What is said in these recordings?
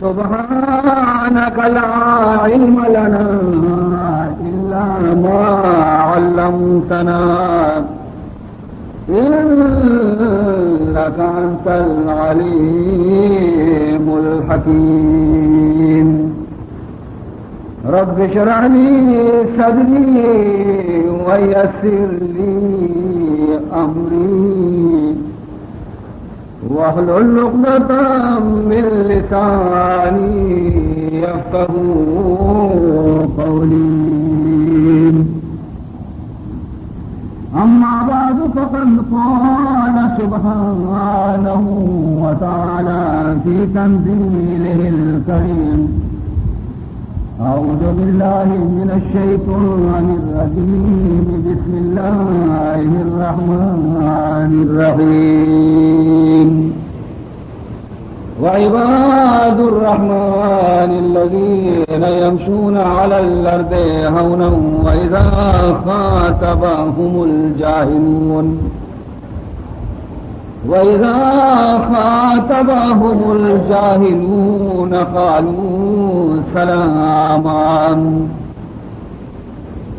سبحانك لا علم لنا إلا ما علمتنا إنك أنت العليم الحكيم رب اشرح لي صدري ويسر لي أمري واحلل عقدة من لساني يفقهوا قولي أما بعد فقد قال سبحانه وتعالى في تنزيله الكريم أعوذ بالله من الشيطان الرجيم بسم الله الرحمن الرحيم وعباد الرحمن الذين يمشون على الأرض هونا وإذا خاطبهم الجاهلون قالوا سلاما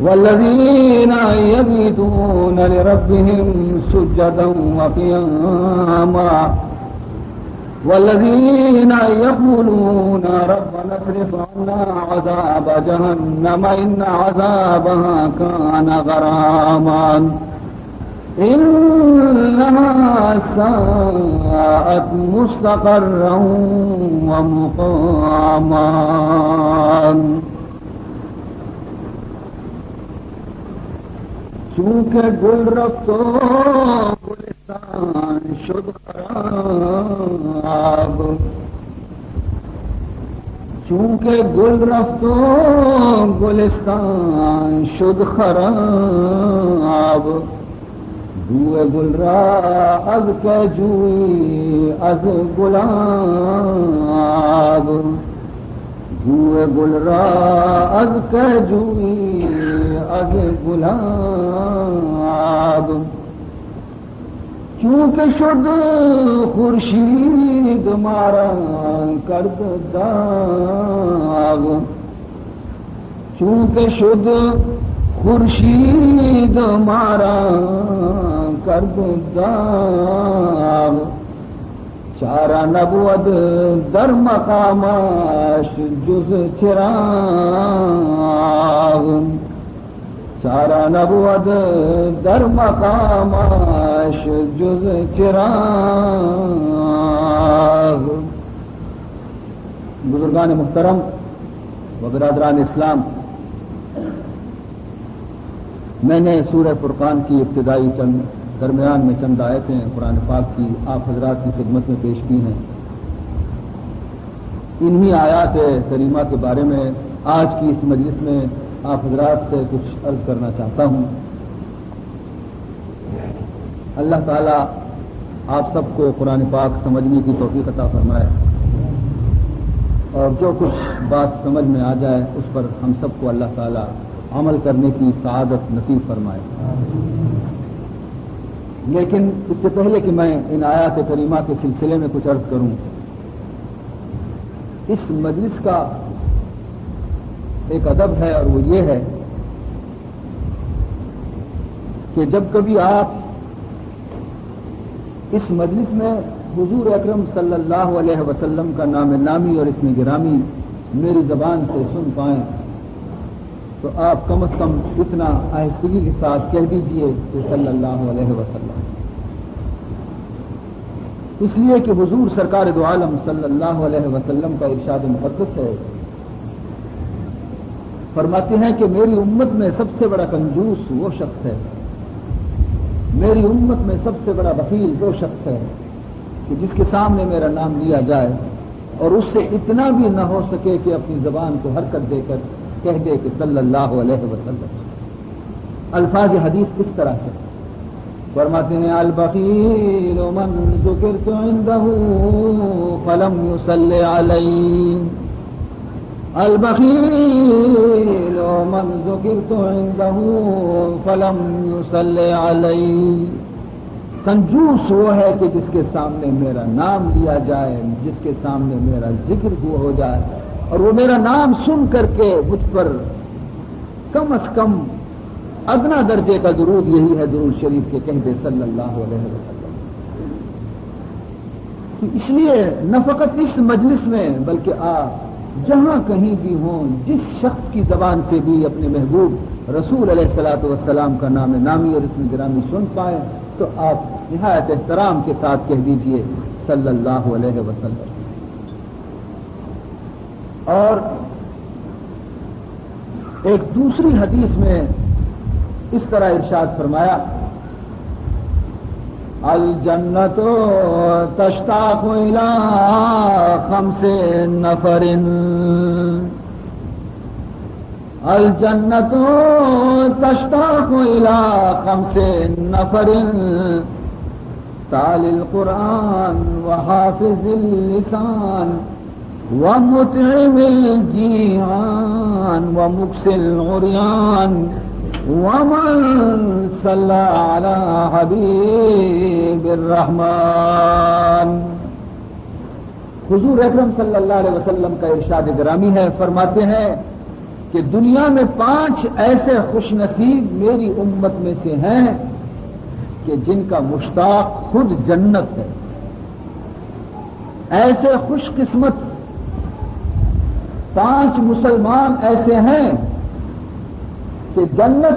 والذين يبيتون لربهم سجدا وقياما والذين يقولون ربنا اصرف عنا عذاب جهنم إن عذابها كان غراما إنها ساءت مستقرا ومقاما چونکہ گل رفتو گلستان شد خراب چونکہ گل رفتو گلستان شد خراب بوئے گل را از کے جوئی از گلاب بوئے گل را از کے جوئی از گلاب چونکہ شد خورشید مارا کرد داغ چونکہ شد خورشید مارا کرد داغ چارہ نبود در مقاماش جز چراغ چارہ نبود در مقاماش جز چراغ بزرگان محترم و برادران اسلام، میں نے سورہ فرقان کی ابتدائی درمیان میں چند آیتیں قرآن پاک کی آپ حضرات کی خدمت میں پیش کی ہیں۔ انہی آیات کریمہ کے بارے میں آج کی اس مجلس میں آپ حضرات سے کچھ عرض کرنا چاہتا ہوں۔ اللہ تعالیٰ آپ سب کو قرآن پاک سمجھنے کی توفیق عطا فرمائے اور جو کچھ بات سمجھ میں آ جائے اس پر ہم سب کو اللہ تعالیٰ عمل کرنے کی سعادت نصیب فرمائے۔ لیکن اس سے پہلے کہ میں ان آیات کریمہ کے سلسلے میں کچھ عرض کروں، اس مجلس کا ایک ادب ہے اور وہ یہ ہے کہ جب کبھی آپ اس مجلس میں حضور اکرم صلی اللہ علیہ وسلم کا نام نامی اور اسم گرامی میری زبان سے سن پائیں تو آپ کم از کم اتنا آہستگی کے ساتھ کہہ دیجئے کہ صلی اللہ علیہ وسلم، اس لیے کہ حضور سرکار دو عالم صلی اللہ علیہ وسلم کا ارشاد مقدس ہے، فرماتے ہیں کہ میری امت میں سب سے بڑا کنجوس وہ شخص ہے، میری امت میں سب سے بڑا بخیل وہ شخص ہے کہ جس کے سامنے میرا نام لیا جائے اور اس سے اتنا بھی نہ ہو سکے کہ اپنی زبان کو حرکت دے کر کہہ دے کہ صلی اللہ علیہ وسلم۔ الفاظ حدیث کس طرح ہے؟ فرماتے ہیں البخیل من ذکرت عنده فلم يصل علی، البخیل من ذکرت عنده فلم يصل علی، کنجوس وہ ہے کہ جس کے سامنے میرا نام لیا جائے، جس کے سامنے میرا ذکر ہو جائے، اور وہ میرا نام سن کر کے مجھ پر کم از کم ادنا درجے کا درود، یہی ہے درود شریف کے کہہ دے صلی اللہ علیہ وسلم۔ اس لیے نہ فقط اس مجلس میں بلکہ آپ جہاں کہیں بھی ہوں، جس شخص کی زبان سے بھی اپنے محبوب رسول علیہ الصلوۃ والسلام کا نام نامی اور اسم گرامی سن پائیں تو آپ نہایت احترام کے ساتھ کہہ دیجئے صلی اللہ علیہ وسلم۔ اور ایک دوسری حدیث میں اس طرح ارشاد فرمایا، الجنت تشتاق الی خمس نفر، الجنت تشتاق الی خمس نفر، تال القرآن وحافظ اللسان ومطعم الجيعان ومكس العريان ومن صلى على حبيب الرحمن۔ حضور اکرم صلی اللہ علیہ وسلم کا ارشاد گرامی ہے، فرماتے ہیں کہ دنیا میں 5 ایسے خوش نصیب میری امت میں سے ہیں کہ جن کا مشتاق خود جنت ہے۔ ایسے خوش قسمت 5 مسلمان ایسے ہیں کہ جنت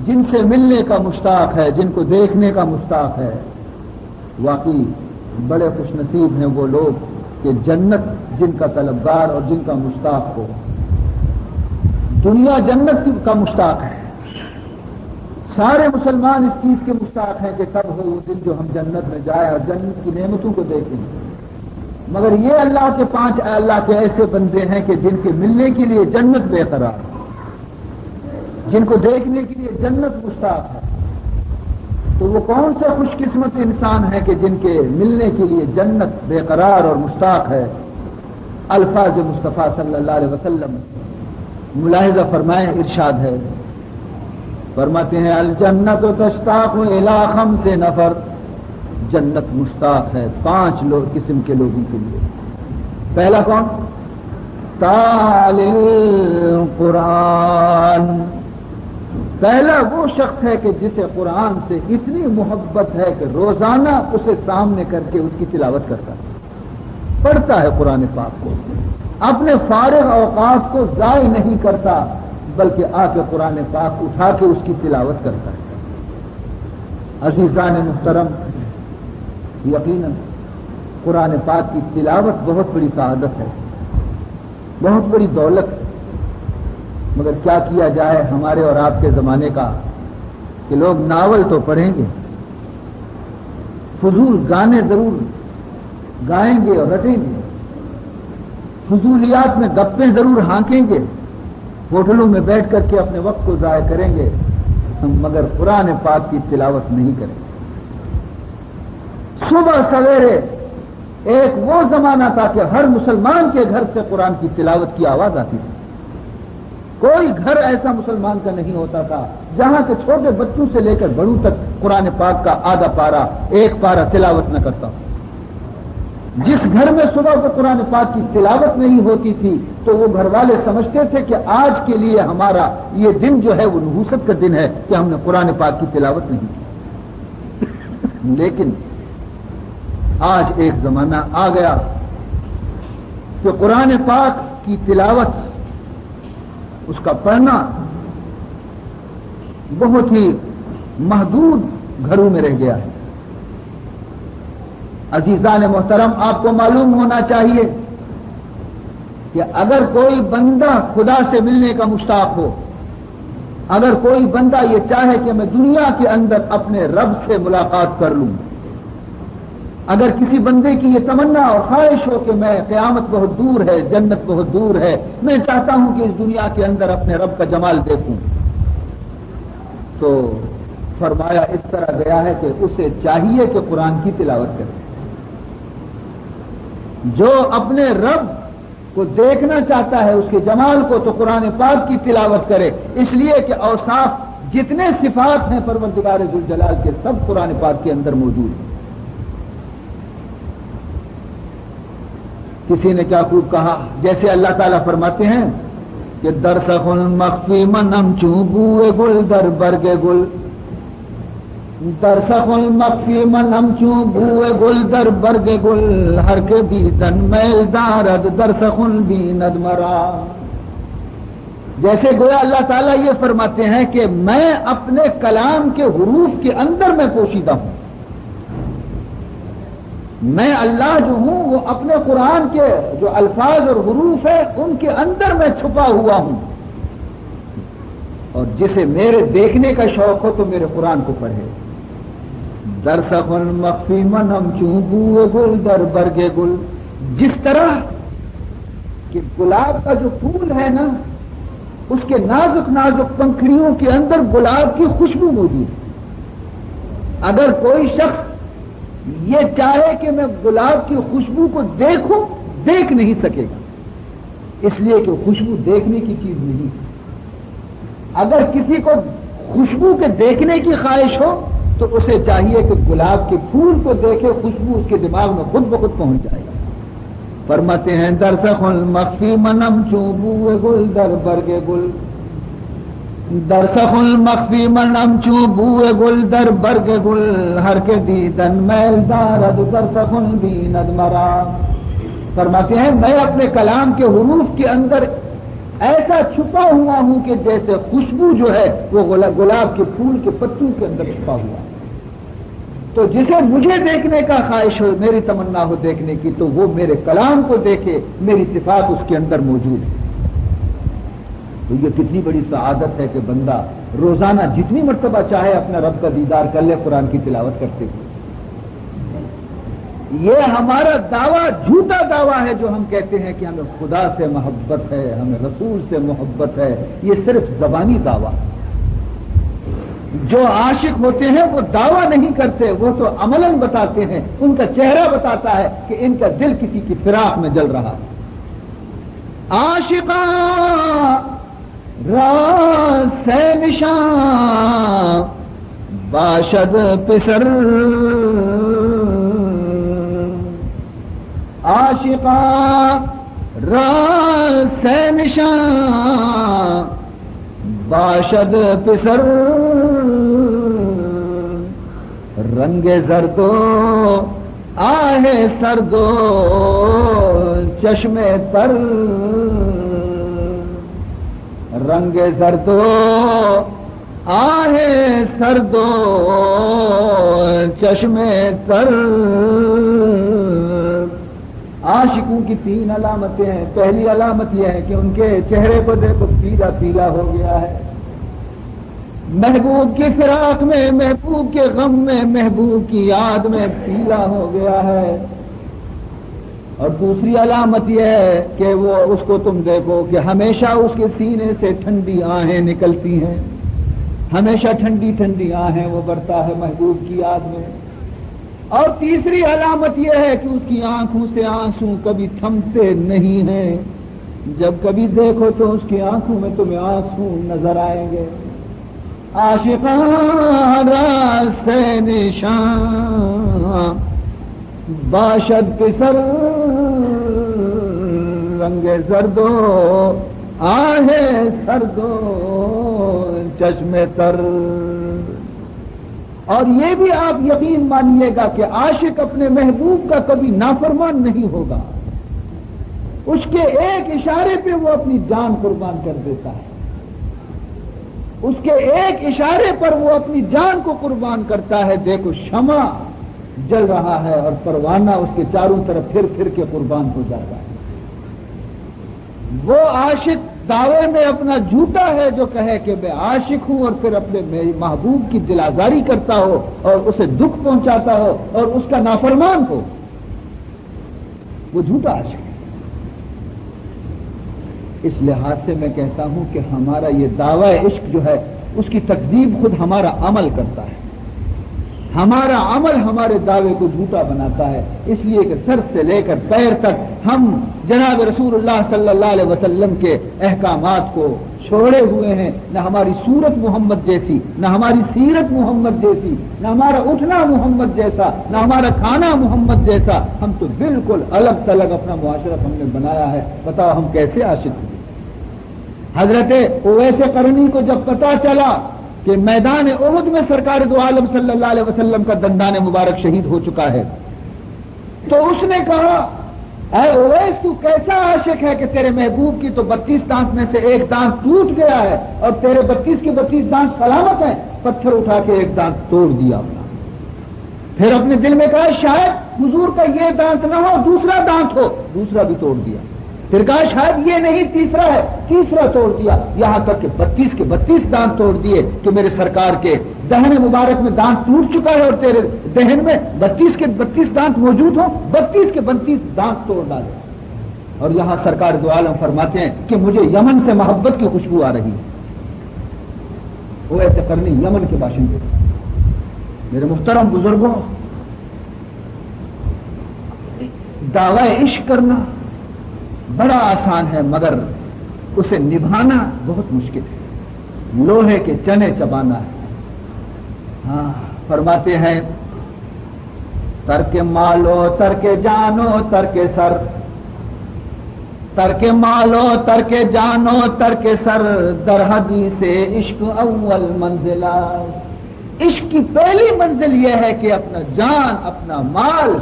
جن سے ملنے کا مشتاق ہے، جن کو دیکھنے کا مشتاق ہے۔ واقعی بڑے خوش نصیب ہیں وہ لوگ کہ جنت جن کا طلبگار اور جن کا مشتاق ہو۔ دنیا جنت کا مشتاق ہے، سارے مسلمان اس چیز کے مشتاق ہیں کہ کب ہو وہ دن جو ہم جنت میں جائیں اور جنت کی نعمتوں کو دیکھیں، مگر یہ اللہ کے 5 اللہ کے ایسے بندے ہیں کہ جن کے ملنے کے لیے جنت بے قرار ہے، جن کو دیکھنے کے لیے جنت مشتاق ہے۔ تو وہ کون سے خوش قسمت انسان ہیں کہ جن کے ملنے کے لیے جنت بے قرار اور مشتاق ہے۔ الفاظ مصطفیٰ صلی اللہ علیہ وسلم ملاحظہ فرمائیں، ارشاد ہے، فرماتے ہیں الجنت تشتاق الی خمس نفر، جنت مشتاق ہے 5 قسم کے لوگوں کے لیے۔ پہلا کون؟ تالی القرآن، پہلا وہ شخص ہے کہ جسے قرآن سے اتنی محبت ہے کہ روزانہ اسے سامنے کر کے اس کی تلاوت کرتا ہے، پڑھتا ہے قرآن پاک کو، اپنے فارغ اوقات کو ضائع نہیں کرتا بلکہ آ کے قرآن پاک اٹھا کے اس کی تلاوت کرتا ہے۔ عزیزان محترم، یقیناً قرآن پاک کی تلاوت بہت بڑی سعادت ہے، بہت بڑی دولت ہے، مگر کیا کیا جائے ہمارے اور آپ کے زمانے کا کہ لوگ ناول تو پڑھیں گے، فضول گانے ضرور گائیں گے اور رٹیں گے، فضولیات میں گپیں ضرور ہانکیں گے، ہوٹلوں میں بیٹھ کر کے اپنے وقت کو ضائع کریں گے، مگر قرآن پاک کی تلاوت نہیں کریں گے۔ صبح سویرے ایک وہ زمانہ تھا کہ ہر مسلمان کے گھر سے قرآن کی تلاوت کی آواز آتی تھی، کوئی گھر ایسا مسلمان کا نہیں ہوتا تھا جہاں کے چھوٹے بچوں سے لے کر بڑوں تک قرآن پاک کا آدھا پارا 1 پارا تلاوت نہ کرتا ہو۔ جس گھر میں صبح کو قرآن پاک کی تلاوت نہیں ہوتی تھی تو وہ گھر والے سمجھتے تھے کہ آج کے لیے ہمارا یہ دن جو ہے وہ نحوست کا دن ہے کہ ہم نے قرآن پاک کی تلاوت نہیں کی۔ لیکن آج ایک زمانہ آ گیا کہ قرآن پاک کی تلاوت، اس کا پڑھنا بہت ہی محدود گھروں میں رہ گیا ہے۔ عزیزان محترم، آپ کو معلوم ہونا چاہیے کہ اگر کوئی بندہ خدا سے ملنے کا مشتاق ہو، اگر کوئی بندہ یہ چاہے کہ میں دنیا کے اندر اپنے رب سے ملاقات کر لوں، اگر کسی بندے کی یہ تمنا اور خواہش ہو کہ میں قیامت بہت دور ہے، جنت بہت دور ہے، میں چاہتا ہوں کہ اس دنیا کے اندر اپنے رب کا جمال دیکھوں، تو فرمایا اس طرح گیا ہے کہ اسے چاہیے کہ قرآن کی تلاوت کرے۔ جو اپنے رب کو دیکھنا چاہتا ہے، اس کے جمال کو، تو قرآن پاک کی تلاوت کرے، اس لیے کہ اوصاف جتنے صفات ہیں پروردگار ذوالجلال کے سب قرآن پاک کے اندر موجود ہیں۔ کسی نے کیا خوب کہا، جیسے اللہ تعالیٰ فرماتے ہیں کہ در سخن مخفی منم چوں بوئے گل در برگ گل، در سخن مخفی منم چوں بوئے گل در برگ گل، ہر کے بیدن میل دارد در سخن بیند مرا۔ جیسے گویا اللہ تعالیٰ یہ فرماتے ہیں کہ میں اپنے کلام کے حروف کے اندر میں پوشیدہ ہوں، میں اللہ جو ہوں وہ اپنے قرآن کے جو الفاظ اور حروف ہے ان کے اندر میں چھپا ہوا ہوں، اور جسے میرے دیکھنے کا شوق ہو تو میرے قرآن کو پڑھے۔ در سخن مخفی منم چوں بوئے گل در برگ گل، جس طرح کہ گلاب کا جو پھول ہے نا، اس کے نازک نازک پنکھڑیوں کے اندر گلاب کی خوشبو موجود ہے۔ اگر کوئی شخص یہ چاہے کہ میں گلاب کی خوشبو کو دیکھوں، دیکھ نہیں سکے گا، اس لیے کہ خوشبو دیکھنے کی چیز نہیں۔ اگر کسی کو خوشبو کے دیکھنے کی خواہش ہو تو اسے چاہیے کہ گلاب کے پھول کو دیکھے، خوشبو اس کے دماغ میں خود بخود پہنچ جائے گا۔ فرماتے ہیں در سخن مخفی منم چوں بوئے گل در برگ گل، در سخن مخفی منم چوں بوئے گل در برگ گل، ہر کے دیدن میل دارد در سخن بیند مرا۔ فرماتے ہیں میں اپنے کلام کے حروف کے اندر ایسا چھپا ہوا ہوں کہ جیسے خوشبو جو ہے وہ گلاب کے پھول کے پتوں کے اندر چھپا ہوا ہے۔ تو جسے مجھے دیکھنے کا خواہش ہو، میری تمنا ہو دیکھنے کی، تو وہ میرے کلام کو دیکھے، میری صفات اس کے اندر موجود ہے۔ تو یہ کتنی بڑی سعادت ہے کہ بندہ روزانہ جتنی مرتبہ چاہے اپنا رب کا دیدار کر لے قرآن کی تلاوت کرتے ہوئے۔ یہ ہمارا دعویٰ جھوٹا دعویٰ ہے جو ہم کہتے ہیں کہ ہمیں خدا سے محبت ہے، ہمیں رسول سے محبت ہے، یہ صرف زبانی دعویٰ۔ جو عاشق ہوتے ہیں وہ دعویٰ نہیں کرتے، وہ تو عملاً بتاتے ہیں، ان کا چہرہ بتاتا ہے کہ ان کا دل کسی کی فراق میں جل رہا ہے۔ عاشقاں راز سے نشاں باشد پسر، عاشقاں راز سے نشاں باشد پسر، رنگ زردو آہ سردو چشم تر، رنگ زردو آہ سردو چشم تر۔ عاشقوں کی تین علامتیں ہیں۔ پہلی علامت یہ ہے کہ ان کے چہرے کو دیکھو پیلا پیلا ہو گیا ہے، محبوب کی فراق میں، محبوب کے غم میں، محبوب کی یاد میں پیلا ہو گیا ہے۔ اور دوسری علامت یہ ہے کہ وہ اس کو تم دیکھو کہ ہمیشہ اس کے سینے سے ٹھنڈی آہیں نکلتی ہیں، ہمیشہ ٹھنڈی ٹھنڈی آہیں وہ برتا ہے محبوب کی یاد میں۔ اور تیسری علامت یہ ہے کہ اس کی آنکھوں سے آنسو کبھی تھمتے نہیں ہیں، جب کبھی دیکھو تو اس کی آنکھوں میں تمہیں آنسو نظر آئیں گے۔ عاشقاں راز سے نشاں باشد پسر، رنگ زردو آہ سردو چشم تر۔ اور یہ بھی آپ یقین مانیے گا کہ عاشق اپنے محبوب کا کبھی نافرمان نہیں ہوگا، اس کے ایک اشارے پہ وہ اپنی جان قربان کر دیتا ہے، اس کے ایک اشارے پر وہ اپنی جان کو قربان کرتا ہے۔ دیکھو شمع جل رہا ہے اور پروانہ اس کے چاروں طرف پھر پھر کے قربان ہو جاتا ہے۔ وہ عاشق دعوے میں اپنا جھوٹا ہے جو کہے کہ میں عاشق ہوں اور پھر اپنے محبوب کی دل آزاری کرتا ہو اور اسے دکھ پہنچاتا ہو اور اس کا نافرمان ہو، وہ جھوٹا عاشق ہے۔ اس لحاظ سے میں کہتا ہوں کہ ہمارا یہ دعویٰ عشق جو ہے اس کی تکذیب خود ہمارا عمل کرتا ہے، ہمارا عمل ہمارے دعوے کو جھوٹا بناتا ہے، اس لیے کہ سر سے لے کر پیر تک ہم جناب رسول اللہ صلی اللہ علیہ وسلم کے احکامات کو چھوڑے ہوئے ہیں، نہ ہماری صورت محمد جیسی، نہ ہماری سیرت محمد جیسی، نہ ہمارا اٹھنا محمد جیسا، نہ ہمارا کھانا محمد جیسا، ہم تو بالکل الگ تلگ اپنا معاشرت ہم نے بنایا ہے۔ بتاؤ ہم کیسے عاشق ہوئے؟ حضرت اویس قرنی کو جب پتا چلا کہ میدان احد میں سرکار دو عالم صلی اللہ علیہ وسلم کا دندان مبارک شہید ہو چکا ہے، تو اس نے کہا اے اویس تو کیسا عاشق ہے کہ تیرے محبوب کی تو 32 دانت میں سے ایک دانت ٹوٹ گیا ہے اور تیرے 32 کے 32 دانت سلامت ہیں، پتھر اٹھا کے ایک دانت توڑ دیا اپنا۔ پھر اپنے دل میں کہا شاید حضور کا یہ دانت نہ ہو، دوسرا دانت ہو، دوسرا بھی توڑ دیا۔ پھر کہا شاید یہ نہیں تیسرا ہے، تیسرا توڑ دیا، یہاں تک کہ 32 کے 32 دانت توڑ دیے کہ میرے سرکار کے دہن مبارک میں دانت ٹوٹ چکا ہے اور تیرے دہن میں 32 کے 32 دانت موجود ہوں، 32 کے 32 دانت توڑ ڈالے۔ اور یہاں سرکار دو عالم فرماتے ہیں کہ مجھے یمن سے محبت کی خوشبو آ رہی ہے۔ اویس قرنی یمن کے باشندے۔ میرے محترم بزرگوں، دعوی عشق کرنا بڑا آسان ہے مگر اسے نبھانا بہت مشکل ہے، لوہے کے چنے چبانا ہے۔ ہاں فرماتے ہیں ترک مالو ترک جانو ترک سر، ترک مالو ترک جانو ترک سر، در حدیث عشق اول منزلہ۔ عشق کی پہلی منزل یہ ہے کہ اپنا جان، اپنا مال،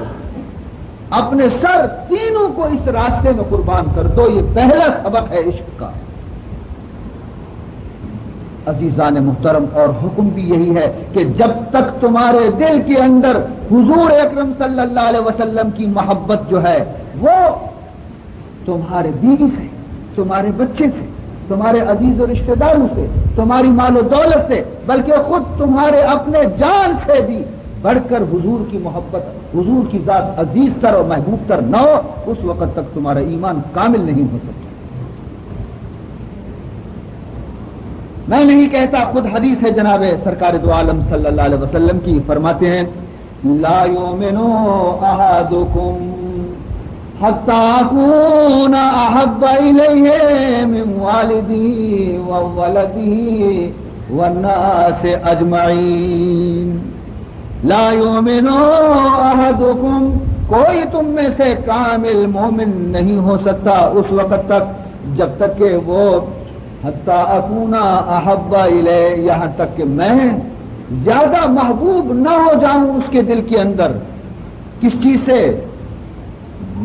اپنے سر، تینوں کو اس راستے میں قربان کر دو۔ یہ پہلا سبق ہے عشق کا۔ عزیزان محترم، اور حکم بھی یہی ہے کہ جب تک تمہارے دل کے اندر حضور اکرم صلی اللہ علیہ وسلم کی محبت جو ہے وہ تمہارے بیوی سے، تمہارے بچے سے، تمہارے عزیز و رشتہ داروں سے، تمہاری مال و دولت سے، بلکہ خود تمہارے اپنے جان سے بھی بڑھ کر حضور کی محبت، حضور کی ذات عزیز تر اور محبوب تر نہ ہو، اس وقت تک تمہارا ایمان کامل نہیں ہو سکتا۔ میں نہیں کہتا، خود حدیث ہے جناب سرکار دو عالم صلی اللہ علیہ وسلم کی، فرماتے ہیں لا یؤمن احدکم حتی اکون احب الیہ من والدی وولدی والناس اجمعین۔ لا یؤمن احدکم، کوئی تم میں سے کامل مومن نہیں ہو سکتا اس وقت تک جب تک کہ وہ حتی اکون احب الیہ، یہاں تک کہ میں زیادہ محبوب نہ ہو جاؤں اس کے دل کے اندر، کس چیز سے؟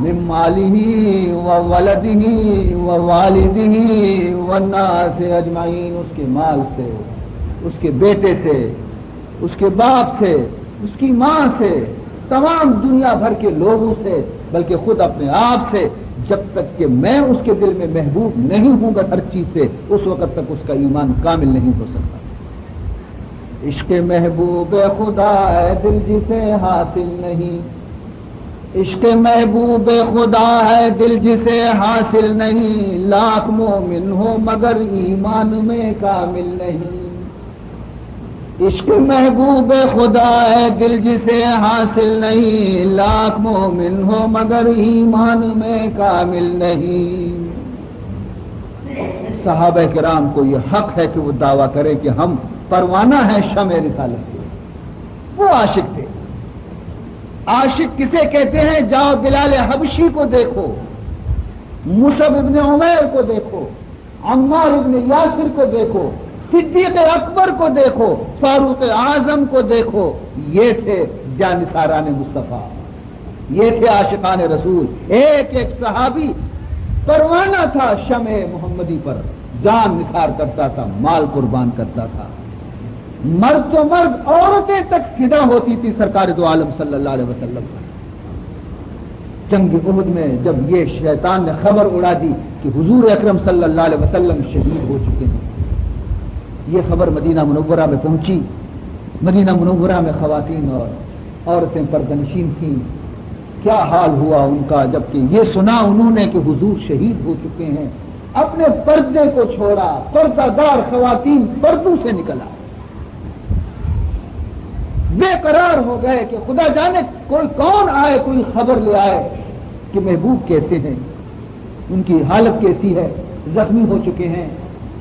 من مالہ وولدہ ووالدہ والناس اجمعین، اس کے مال سے، اس کے بیٹے سے، اس کے باپ سے، اس کی ماں سے، تمام دنیا بھر کے لوگوں سے، بلکہ خود اپنے آپ سے، جب تک کہ میں اس کے دل میں محبوب نہیں ہوں گا ہر چیز سے، اس وقت تک اس کا ایمان کامل نہیں ہو سکتا۔ عشق محبوب خدا ہے دل جسے حاصل نہیں، عشق محبوب خدا ہے دل جسے حاصل نہیں، لاکھ مومن ہو مگر ایمان میں کامل نہیں۔ عشق محبوب خدا ہے دل جسے حاصل نہیں، لاکھ مومن ہو مگر ایمان میں کامل نہیں۔ صحابہ کرام کو یہ حق ہے کہ وہ دعویٰ کرے کہ ہم پروانہ ہیں شمع رسالت کے۔ وہ عاشق تھے۔ عاشق کسے کہتے ہیں؟ جاؤ بلال حبشی کو دیکھو، مصعب ابن عمیر کو دیکھو، عمار ابن یاسر کو دیکھو، صدیق اکبر کو دیکھو، فاروق اعظم کو دیکھو، یہ تھے جانثاران مصطفیٰ، یہ تھے عاشقان رسول۔ ایک ایک صحابی پروانہ تھا شمع محمدی پر، جان نثار کرتا تھا، مال قربان کرتا تھا۔ مرد تو مرد، عورتیں تک فدا ہوتی تھی سرکار دو عالم صلی اللہ علیہ وسلم پر۔ جنگ احد میں جب یہ شیطان نے خبر اڑا دی کہ حضور اکرم صلی اللہ علیہ وسلم شہید ہو چکے ہیں، یہ خبر مدینہ منورہ میں پہنچی۔ مدینہ منورہ میں خواتین اور عورتیں پردنشین تھیں، کیا حال ہوا ان کا جبکہ یہ سنا انہوں نے کہ حضور شہید ہو چکے ہیں۔ اپنے پردے کو چھوڑا، پردہ دار خواتین پردوں سے نکلا، بے قرار ہو گئے کہ خدا جانے کوئی کون آئے، کوئی خبر لے آئے کہ محبوب کیسے ہیں، ان کی حالت کیسی ہے، زخمی ہو چکے ہیں،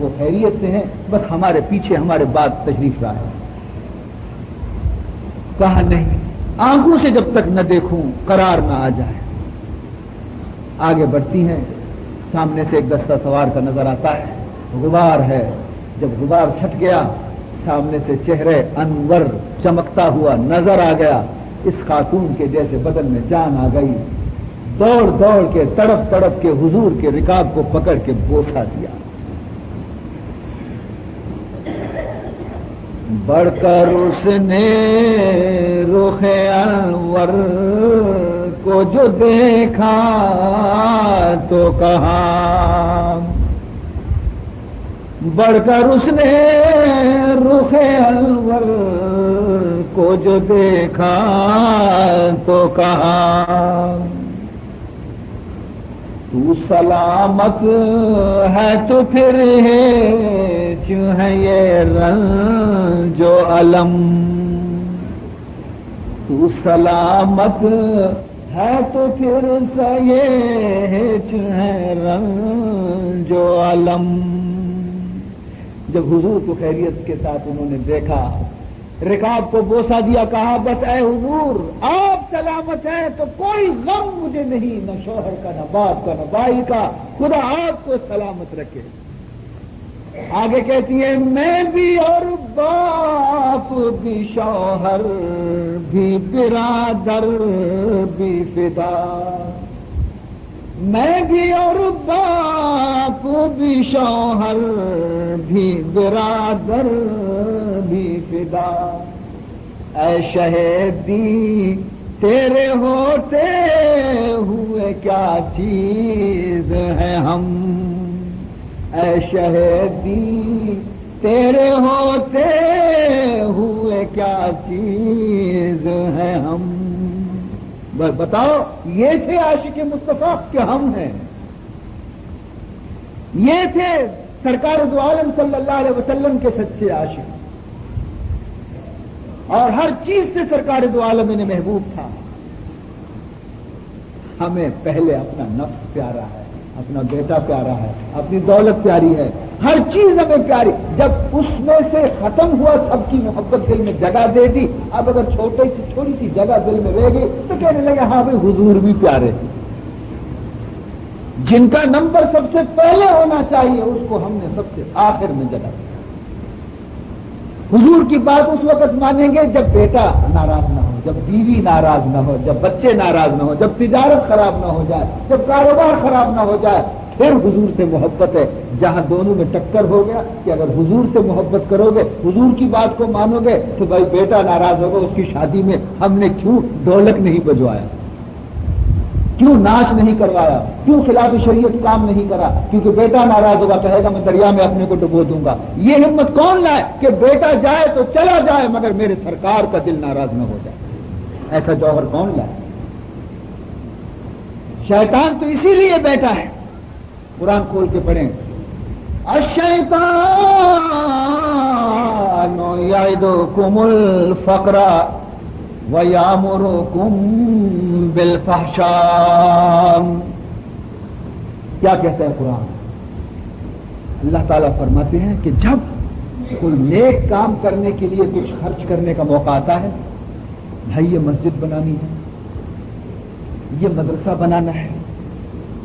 وہ خیریت سے ہیں، بس ہمارے پیچھے ہمارے بعد تشریف لائے۔ کہا نہیں، آنکھوں سے جب تک نہ دیکھوں قرار نہ آ جائے۔ آگے بڑھتی ہیں، سامنے سے ایک دستہ سوار کا نظر آتا ہے، غبار ہے۔ جب غبار چھٹ گیا، سامنے سے چہرے انور چمکتا ہوا نظر آ گیا۔ اس خاتون کے جیسے بدن میں جان آ گئی، دوڑ دوڑ کے تڑپ تڑپ کے حضور کے رکاب کو پکڑ کے بوسا دیا۔ بڑھ کر اس نے رخ انور کو جو دیکھا تو کہا، بڑھ کر اس نے رخ انور کو جو دیکھا تو کہا، تو سلامت ہے تو پھر ہے یہ رنج و علم، تو سلامت ہے تو پھر یہ ہے رنج و علم۔ جب حضور کو خیریت کے ساتھ انہوں نے دیکھا، رکاب کو بوسا دیا، کہا بس اے حضور آپ سلامت ہیں تو کوئی غم مجھے نہیں، نہ شوہر کا، نہ باپ کا، نہ بھائی کا، خدا آپ کو سلامت رکھے۔ آگے کہتی ہے، میں بھی اور باپ بھی، شوہر بھی، برادر بھی فدا، میں بھی اور باپ بھی، شوہر بھی، برادر بھی فدا، اے شہیدی تیرے ہوتے ہوئے کیا چیز ہے ہم، اے شہیدی تیرے ہوتے ہوئے کیا چیز ہے ہم۔ بتاؤ، یہ تھے عاشق مصطفیٰ کہ ہم ہیں؟ یہ تھے سرکار دو عالم صلی اللہ علیہ وسلم کے سچے عاشق، اور ہر چیز سے سرکار دو عالم انہیں محبوب تھا۔ ہمیں پہلے اپنا نفس پیارا ہے، اپنا بیٹا پیارا ہے، اپنی دولت پیاری ہے، ہر چیز ہمیں پیاری۔ جب اس میں سے ختم ہوا، سب کی محبت دل میں جگہ دے دی، اب اگر چھوٹی سی جگہ دل میں رہ گئی تو کہنے لگے ہاں بھائی حضور بھی پیارے تھے۔ جن کا نمبر سب سے پہلے ہونا چاہیے اس کو ہم نے سب سے آخر میں جگہ دی۔ حضور کی بات اس وقت مانیں گے جب بیٹا ناراض نہ ہو، جب بیوی ناراض نہ ہو، جب بچے ناراض نہ ہو، جب تجارت خراب نہ ہو جائے، جب کاروبار خراب نہ ہو جائے، پھر حضور سے محبت ہے۔ جہاں دونوں میں ٹکر ہو گیا کہ اگر حضور سے محبت کرو گے، حضور کی بات کو مانو گے تو بھائی بیٹا ناراض ہوگا، اس کی شادی میں ہم نے کیوں ڈھولک نہیں بجوایا، کیوں ناچ نہیں کروایا، کیوں خلاف شریعت کام نہیں کرا، کیونکہ بیٹا ناراض ہوگا، کہے گا میں دریا میں اپنے کو ڈبو دوں گا۔ یہ ہمت کون لائے کہ بیٹا جائے تو چلا جائے مگر میرے سرکار کا دل ناراض نہ ہو جائے؟ ایسا جوہر کون لائے؟ شیطان تو اسی لیے بیٹا ہے۔ قرآن کھول کے پڑھیں، الشیطان یعدکم الفقر وَيَأْمُرُكُمْ بِالْفَحْشَاءِ۔ کیا کہتا ہے قرآن؟ اللہ تعالیٰ فرماتے ہیں کہ جب کوئی نیک کام کرنے کے لیے کچھ خرچ کرنے کا موقع آتا ہے، بھائی یہ مسجد بنانی ہے، یہ مدرسہ بنانا ہے،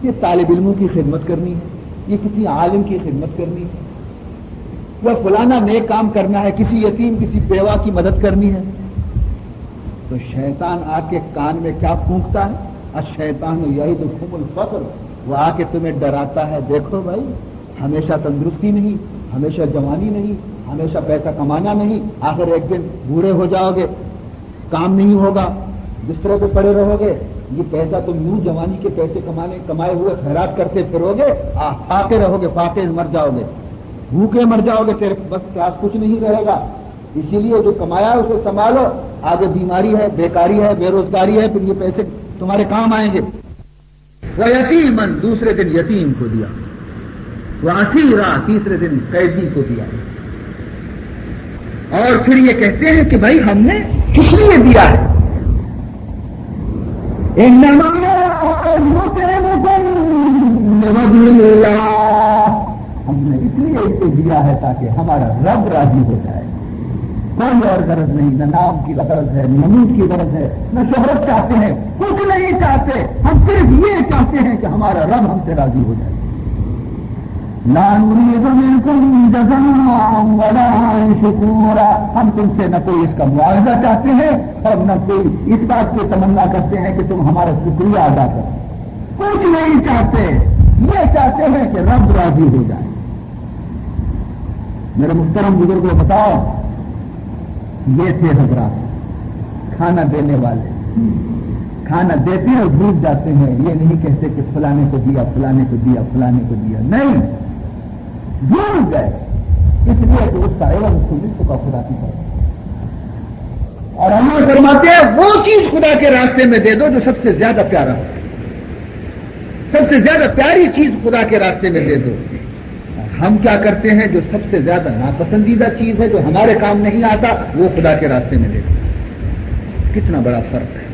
یہ طالب علموں کی خدمت کرنی ہے، یہ کسی عالم کی خدمت کرنی ہے، یا فلانا نیک کام کرنا ہے، کسی یتیم کسی بیوہ کی مدد کرنی ہے، تو شیطان آ کے کان میں کیا پھونکتا ہے؟ الشیطان یعدکم الفقر، وہ آ کے تمہیں ڈراتا ہے، دیکھو بھائی ہمیشہ تندرستی نہیں، ہمیشہ جوانی نہیں، ہمیشہ پیسہ کمانا نہیں، آخر ایک دن بوڑھے ہو جاؤ گے، کام نہیں ہوگا، بسترے پہ پڑے رہو گے، یہ پیسہ تم یوں جوانی کے پیسے کمائے ہوئے خیرات کرتے پھرو گے، فاقے رہو گے، فاقے مر جاؤ گے، بھوکے مر جاؤ گے، تیرے بس پاس کچھ نہیں رہے گا۔ اسی لیے جو کمایا ہے اسے سنبھالو، آگے بیماری ہے، بیکاری ہے، بے روزگاری ہے، پھر یہ پیسے تمہارے کام آئیں گے۔ وَيَتِيمًا، دوسرے دن یتیم کو دیا، وَأَسِيرًا، تیسرے دن قیدی کو دیا، اور پھر یہ کہتے ہیں کہ بھائی ہم نے کس لیے دیا ہے؟ إِنَّمَا نُطْعِمُكُمْ لِوَجْهِ اللَّهِ، ہم نے اس کو دیا ہے تاکہ ہمارا رب راضی ہو جائے. کوئی اور غرض نہیں، نہ نام کی غرض ہے، نہ نمود کی غرض ہے، نہ شہرت چاہتے ہیں، کچھ نہیں چاہتے. ہم صرف یہ چاہتے ہیں کہ ہمارا رب ہم سے راضی ہو جائے. لا نريد منكم جزاء ولا شكورا. ہم تم سے نہ کوئی اس کا معاوضہ چاہتے ہیں اور نہ کوئی اس بات کی تمنا کرتے ہیں کہ تم ہمارا شکریہ ادا کرو. کچھ نہیں چاہتے، یہ چاہتے ہیں کہ رب راضی ہو جائے. میرے محترم بزرگوں بتاؤ، یہ تھے حضرات کھانا دینے والے. کھانا دیتے ہیں اور بھول جاتے ہیں، یہ نہیں کہتے کہ فلانے کو دیا، فلانے کو دیا، فلانے کو دیا. نہیں، بھول گئے، اس لیے کہ اس کا عوض اس کو جس کا خدا کی طرف. اور ہم فرماتے ہیں وہ چیز خدا کے راستے میں دے دو جو سب سے زیادہ پیارا ہو. سب سے زیادہ پیاری چیز خدا کے راستے میں دے دو. ہم کیا کرتے ہیں؟ جو سب سے زیادہ ناپسندیدہ چیز ہے، جو ہمارے کام نہیں آتا، وہ خدا کے راستے میں دے دو. کتنا بڑا فرق ہے.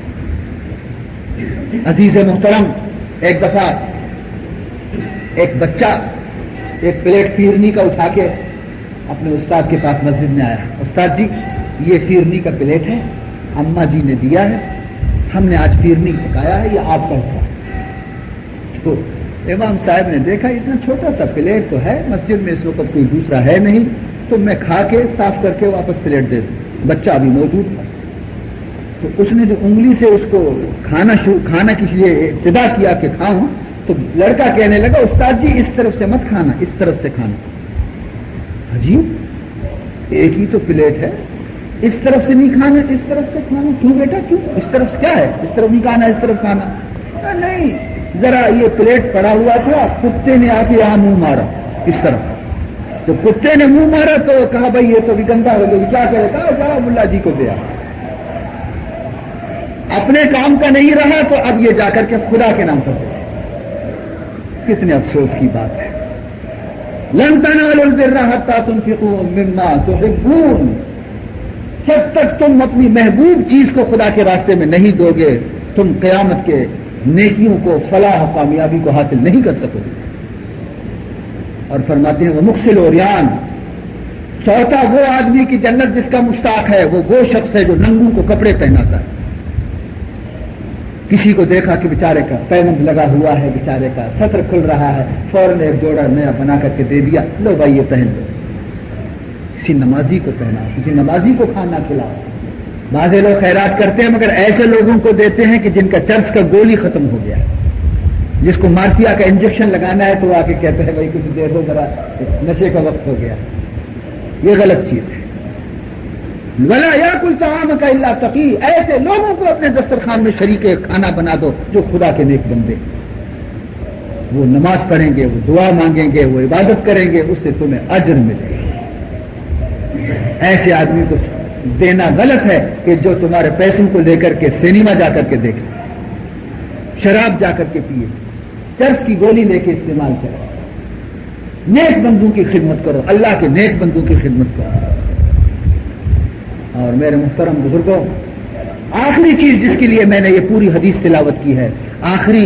عزیز محترم، ایک دفعہ ایک بچہ ایک پلیٹ فیرنی کا اٹھا کے اپنے استاد کے پاس مسجد میں آیا. استاد جی، یہ فیرنی کا پلیٹ ہے، اماں جی نے دیا ہے، ہم نے آج فیرنی پکایا ہے، یہ آپ کا حصہ ہے. تو امام صاحب نے دیکھا اتنا چھوٹا سا پلیٹ تو ہے، مسجد میں اس وقت کوئی دوسرا ہے نہیں، تو میں کھا کے صاف کر کے واپس پلیٹ دے دوں. بچہ ابھی موجود تھا. تو اس نے جو انگلی سے اس کو کھانا کے لیے ابتدا کیا کہ کھاؤں، تو لڑکا کہنے لگا استاد جی اس طرف سے مت کھانا، اس طرف سے کھانا. عجیب، ایک ہی تو پلیٹ ہے، اس طرف سے نہیں کھانا، اس طرف سے کھانا. کیوں بیٹا کیوں؟ اس طرف سے کیا ہے؟ اس طرف نہیں کھانا، اس طرف کھانا. نہیں، ذرا یہ پلیٹ پڑا ہوا تھا، کتے نے آ کے یہاں منہ مارا اس طرف. تو کتے نے منہ مارا تو کہا بھائی یہ تو بھی گندا ہو گیا، کیا کرے؟ کہا جاؤ ملا جی کو دیا. اپنے کام کا نہیں رہا تو اب یہ جا کر کے خدا کے نام پر دے. کتنے افسوس کی بات ہے. لن تنالوا البر حتى تنفقوا مما تحبون. جب تک تم اپنی محبوب چیز کو خدا کے راستے میں نہیں دو گے، تم قیامت کے نیکیوں کو، فلاح و کامیابی کو حاصل نہیں کر سکو گے. اور فرماتے ہیں وہ مقصل اوریان. چوتھا وہ آدمی کی جنت جس کا مشتاق ہے، وہ شخص ہے جو ننگوں کو کپڑے پہناتا ہے. کسی کو دیکھا کہ بیچارے کا پیبند لگا ہوا ہے، بیچارے کا سطر کھل رہا ہے، فوراً ایک جوڑا نیا بنا کر کے دے دیا، لو بھائی یہ پہن لو. کسی نمازی کو پہنا، کسی نمازی کو کھانا کھلاؤ. بعض لوگ خیرات کرتے ہیں مگر ایسے لوگوں کو دیتے ہیں کہ جن کا چرس کا گولی ختم ہو گیا، جس کو مارفیا کا انجیکشن لگانا ہے تو وہ آ کے کہتے ہیں بھائی کچھ دیر ہو، ذرا نشے کا وقت ہو گیا. یہ غلط چیز ہے. ولا یاکل طعامک الا تقی. ایسے لوگوں کو اپنے دسترخوان میں شریک کھانا بنا دو جو خدا کے نیک بندے. وہ نماز پڑھیں گے، وہ دعا مانگیں گے، وہ عبادت کریں گے، اس سے تمہیں اجر ملے گا. ایسے آدمی کو دینا غلط ہے کہ جو تمہارے پیسوں کو لے کر کے سینما جا کر کے دیکھے، شراب جا کر کے پیے، چرس کی گولی لے کے استعمال کرے. نیک بندوں کی خدمت کرو، اللہ کے نیک بندوں کی خدمت کرو. اور میرے محترم بزرگوں، آخری چیز جس کے لیے میں نے یہ پوری حدیث تلاوت کی ہے، آخری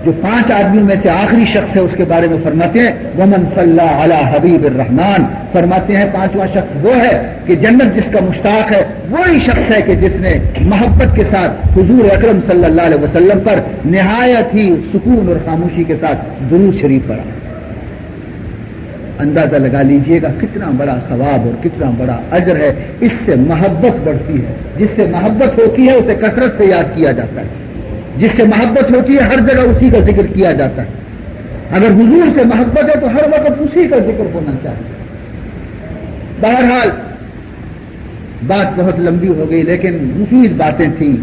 جو 5 آدمیوں میں سے آخری شخص ہے اس کے بارے میں فرماتے ہیں ومن صلی علی حبیب الرحمن. فرماتے ہیں 5واں شخص وہ ہے کہ جنت جس کا مشتاق ہے وہی شخص ہے کہ جس نے محبت کے ساتھ حضور اکرم صلی اللہ علیہ وسلم پر نہایت ہی سکون اور خاموشی کے ساتھ درود شریف پڑھا. اندازہ لگا لیجئے گا کتنا بڑا ثواب اور کتنا بڑا اجر ہے. اس سے محبت بڑھتی ہے. جس سے محبت ہوتی ہے اسے کثرت سے یاد کیا جاتا ہے. جس سے محبت ہوتی ہے ہر جگہ اسی کا ذکر کیا جاتا ہے. اگر حضور سے محبت ہے تو ہر وقت اسی کا ذکر ہونا چاہیے. بہرحال بات بہت لمبی ہو گئی لیکن مفید باتیں تھیں.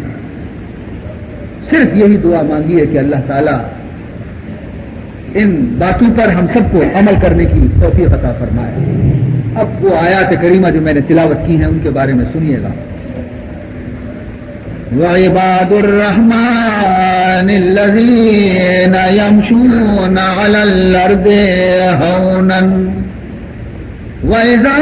صرف یہی دعا مانگی ہے کہ اللہ تعالیٰ ان باتوں پر ہم سب کو عمل کرنے کی توفیق عطا فرمائے. اب وہ آیات کریمہ جو میں نے تلاوت کی ہیں ان کے بارے میں سنیے گا. وعباد الرحمن الذين يمشون على الأرض هونا وإذا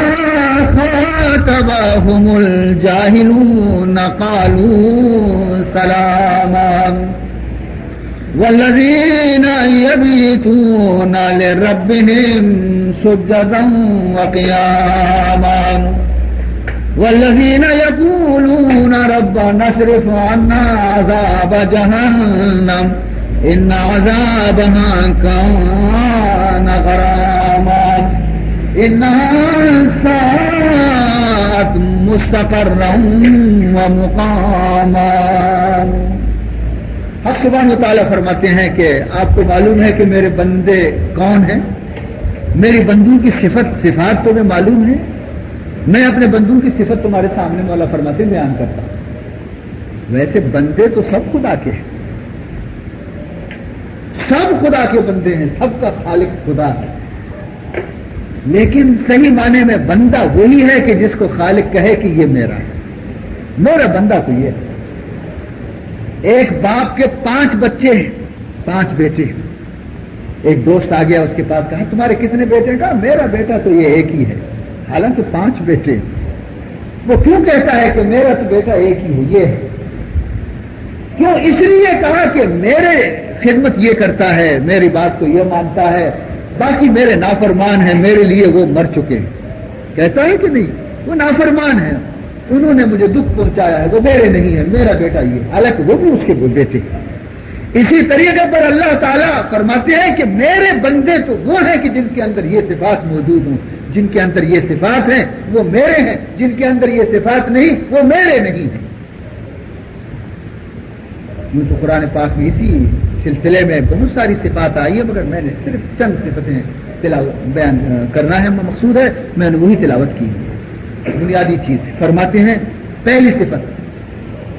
خاطبهم الجاهلون قالوا سلاما والذین یبیتون لربهم سجدا وقیاما والذین یقولون ربنا اصرف عنا عذاب جہنم ان عذابها كان غراما انها ساءت مستقرا ومقاما۔ حق سبحانہ وتعالی فرماتے ہیں کہ آپ کو معلوم ہے کہ میرے بندے کون ہیں، میری بندوں کی صفات تمہیں معلوم ہے، میں اپنے بندوں کی صفت تمہارے سامنے مولا فرماتے بیان کرتا ہوں۔ ویسے بندے تو سب خدا کے ہیں، سب خدا کے بندے ہیں، سب کا خالق خدا ہے، لیکن صحیح معنی میں بندہ وہی ہے کہ جس کو خالق کہے کہ یہ میرا ہے، میرا بندہ تو یہ ہے۔ ایک باپ کے 5 بچے ہیں، 5 بیٹے ہیں، ایک دوست آ گیا اس کے پاس، کہا تمہارے کتنے بیٹے ہیں؟ کہا میرا بیٹا تو یہ ایک ہی ہے، حالانکہ 5 بیٹے ہیں۔ وہ کیوں کہتا ہے کہ میرا تو بیٹا ایک ہی ہے؟ یہ ہے کیوں؟ اس لیے کہا کہ میرے خدمت یہ کرتا ہے، میری بات کو یہ مانتا ہے، باقی میرے نافرمان ہیں، میرے لیے وہ مر چکے ہیں۔ کہتا ہے کہ نہیں، وہ نافرمان ہیں، انہوں نے مجھے دکھ پہنچایا ہے، وہ میرے نہیں ہے، میرا بیٹا یہ، حالانکہ وہ بھی اس کے بیٹے۔ اسی طریقے پر اللہ تعالیٰ فرماتے ہیں کہ میرے بندے تو وہ ہیں کہ جن کے اندر یہ صفات موجود ہوں، جن کے اندر یہ صفات ہیں وہ میرے ہیں، جن کے اندر یہ صفات نہیں وہ میرے نہیں ہیں۔ یوں تو قرآن پاک میں اسی سلسلے میں بہت ساری صفات آئی ہے، مگر میں نے صرف چند صفتیں بیان کرنا ہے مقصود ہے، میں نے وہی تلاوت کی۔ بنیادی چیز فرماتے ہیں، پہلی صفت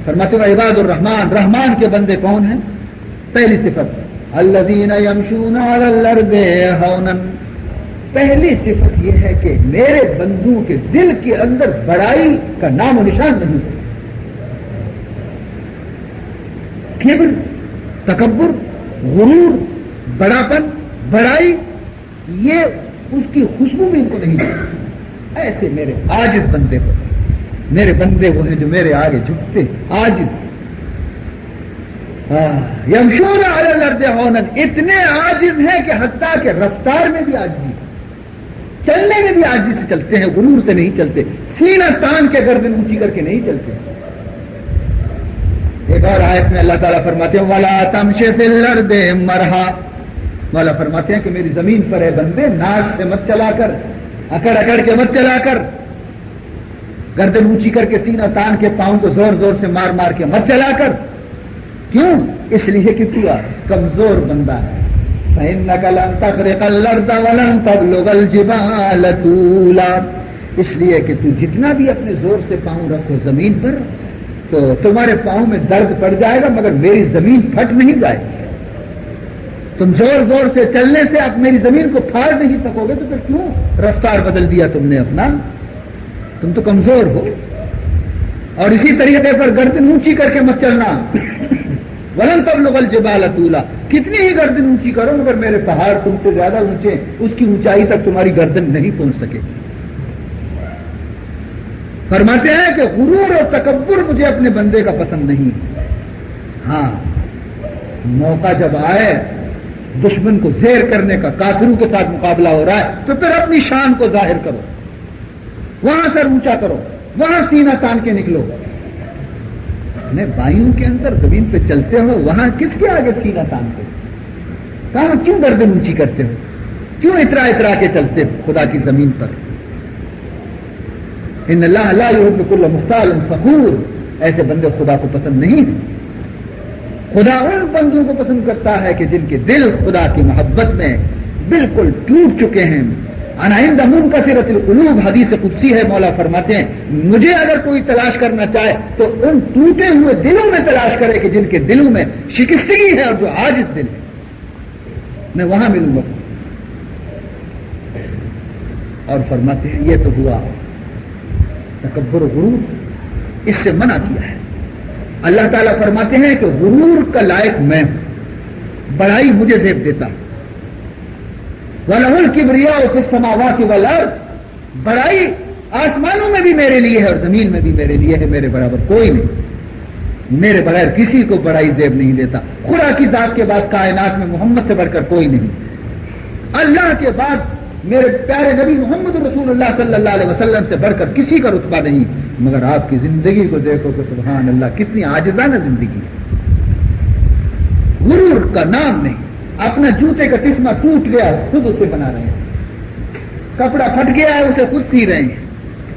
فرماتے ہیں عباد الرحمن، رحمان کے بندے کون ہیں؟ پہلی صفت الذین یمشون علی الارض ہونا، پہلی صفت یہ ہے کہ میرے بندوں کے دل کے اندر بڑائی کا نام و نشان نہیں ہے۔ کبر، تکبر، غرور، بڑاپن، بڑائی، یہ اس کی خوشبو بھی ان کو نہیں دی۔ ایسے میرے عاجز بندے کو، میرے بندے وہ ہیں جو میرے آگے جھکتے، عاجز۔ یمشون علی الارض ہونا، اتنے عاجز ہیں کہ حتیٰ کہ رفتار میں بھی عاجزی، چلنے میں بھی عاجزی سے چلتے ہیں، غرور سے نہیں چلتے، سینہ تان کے گردن اونچی کر کے نہیں چلتے۔ ایک اور آیت میں اللہ تعالیٰ فرماتے ہیں وَلَا تَمْشِ فِي الْأَرْضِ مَرْحًا، مولا فرماتے ہیں کہ میری زمین پر ہے بندے ناز سے مت چلا کر، اکڑ اکڑ کے مت چلا کر، گردن اونچی کر کے سینہ تان کے پاؤں کو زور زور سے مار مار کے مت چلا کر۔ کیوں؟ اس لیے کہ تو کمزور بندہ ہے۔ فَإِنَّكَ لَن تَخْرِقَ الْأَرْضَ وَلَن تَبْلُغَ الْجِبَالَ طُولًا، اس لیے کہ تو جتنا بھی اپنے زور سے پاؤں رکھو زمین پر تو تمہارے پاؤں میں درد پڑ جائے گا، مگر میری زمین پھٹ نہیں جائے گی۔ تم زور زور سے چلنے سے آپ میری زمین کو پھاڑ نہیں سکو گے، تو پھر کیوں رفتار بدل دیا تم نے اپنا؟ تم تو کمزور ہو۔ اور اسی طریقے پر گردن اونچی کر کے مت چلنا، وَلَن تَبْلُغَ الْجِبَالَ طُولًا، کتنی ہی گردن اونچی کرو مگر میرے پہاڑ تم سے زیادہ اونچے، اس کی اونچائی تک تمہاری گردن نہیں پہنچ سکے۔ فرماتے ہیں کہ غرور اور تکبر مجھے اپنے بندے کا پسند نہیں۔ ہاں، موقع جب آئے دشمن کو زیر کرنے کا، کافروں کے ساتھ مقابلہ ہو رہا ہے، تو پھر اپنی شان کو ظاہر کرو، وہاں سر اونچا کرو، وہاں سینہ تان کے نکلو۔ اپنے بھائیوں کے اندر زمین پہ چلتے ہو، وہاں کس کے آگے سینہ تانتے ہو؟ کہاں کیوں گردن اونچی کرتے ہو؟ کیوں اترا اترا کے چلتے ہو خدا کی زمین پر؟ ان اللہ لا یحب کل مختال فخور، ایسے بندے خدا کو پسند نہیں ہیں۔ خدا ان بندوں کو پسند کرتا ہے کہ جن کے دل خدا کی محبت میں بالکل ٹوٹ چکے ہیں۔ انا عند منکسرۃ القلوب، حدیث قدسی ہے، مولا فرماتے ہیں مجھے اگر کوئی تلاش کرنا چاہے تو ان ٹوٹے ہوئے دلوں میں تلاش کرے کہ جن کے دلوں میں شکستگی ہے اور جو عاجز دل ہے، میں وہاں ملوں گا۔ اور فرماتے ہیں یہ تو ہوا تکبر و غرور، اس سے منع کیا ہے۔ اللہ تعالیٰ فرماتے ہیں کہ غرور کا لائق میں ہوں، بڑائی مجھے زیب دیتا۔ وَلَهُ الْكِبْرِيَاءُ فِي السَّمَاوَاتِ وَالْأَرْضِ، بڑائی آسمانوں میں بھی میرے لیے ہے اور زمین میں بھی میرے لیے ہے، میرے برابر کوئی نہیں۔ میرے بغیر کسی کو بڑائی زیب نہیں دیتا. خدا کی ذات کے بعد کائنات میں محمد سے بڑھ کر کوئی نہیں. اللہ کے بعد میرے پیارے نبی محمد رسول اللہ صلی اللہ علیہ وسلم سے بڑھ کر کسی کا رتبہ نہیں. مگر آپ کی زندگی کو دیکھو کہ سبحان اللہ کتنی عاجزانہ زندگی ہے. غرور کا نام نہیں. اپنا جوتے کا تسمہ ٹوٹ گیا خود اسے بنا رہے ہیں. کپڑا پھٹ گیا ہے اسے خود سی رہے ہیں.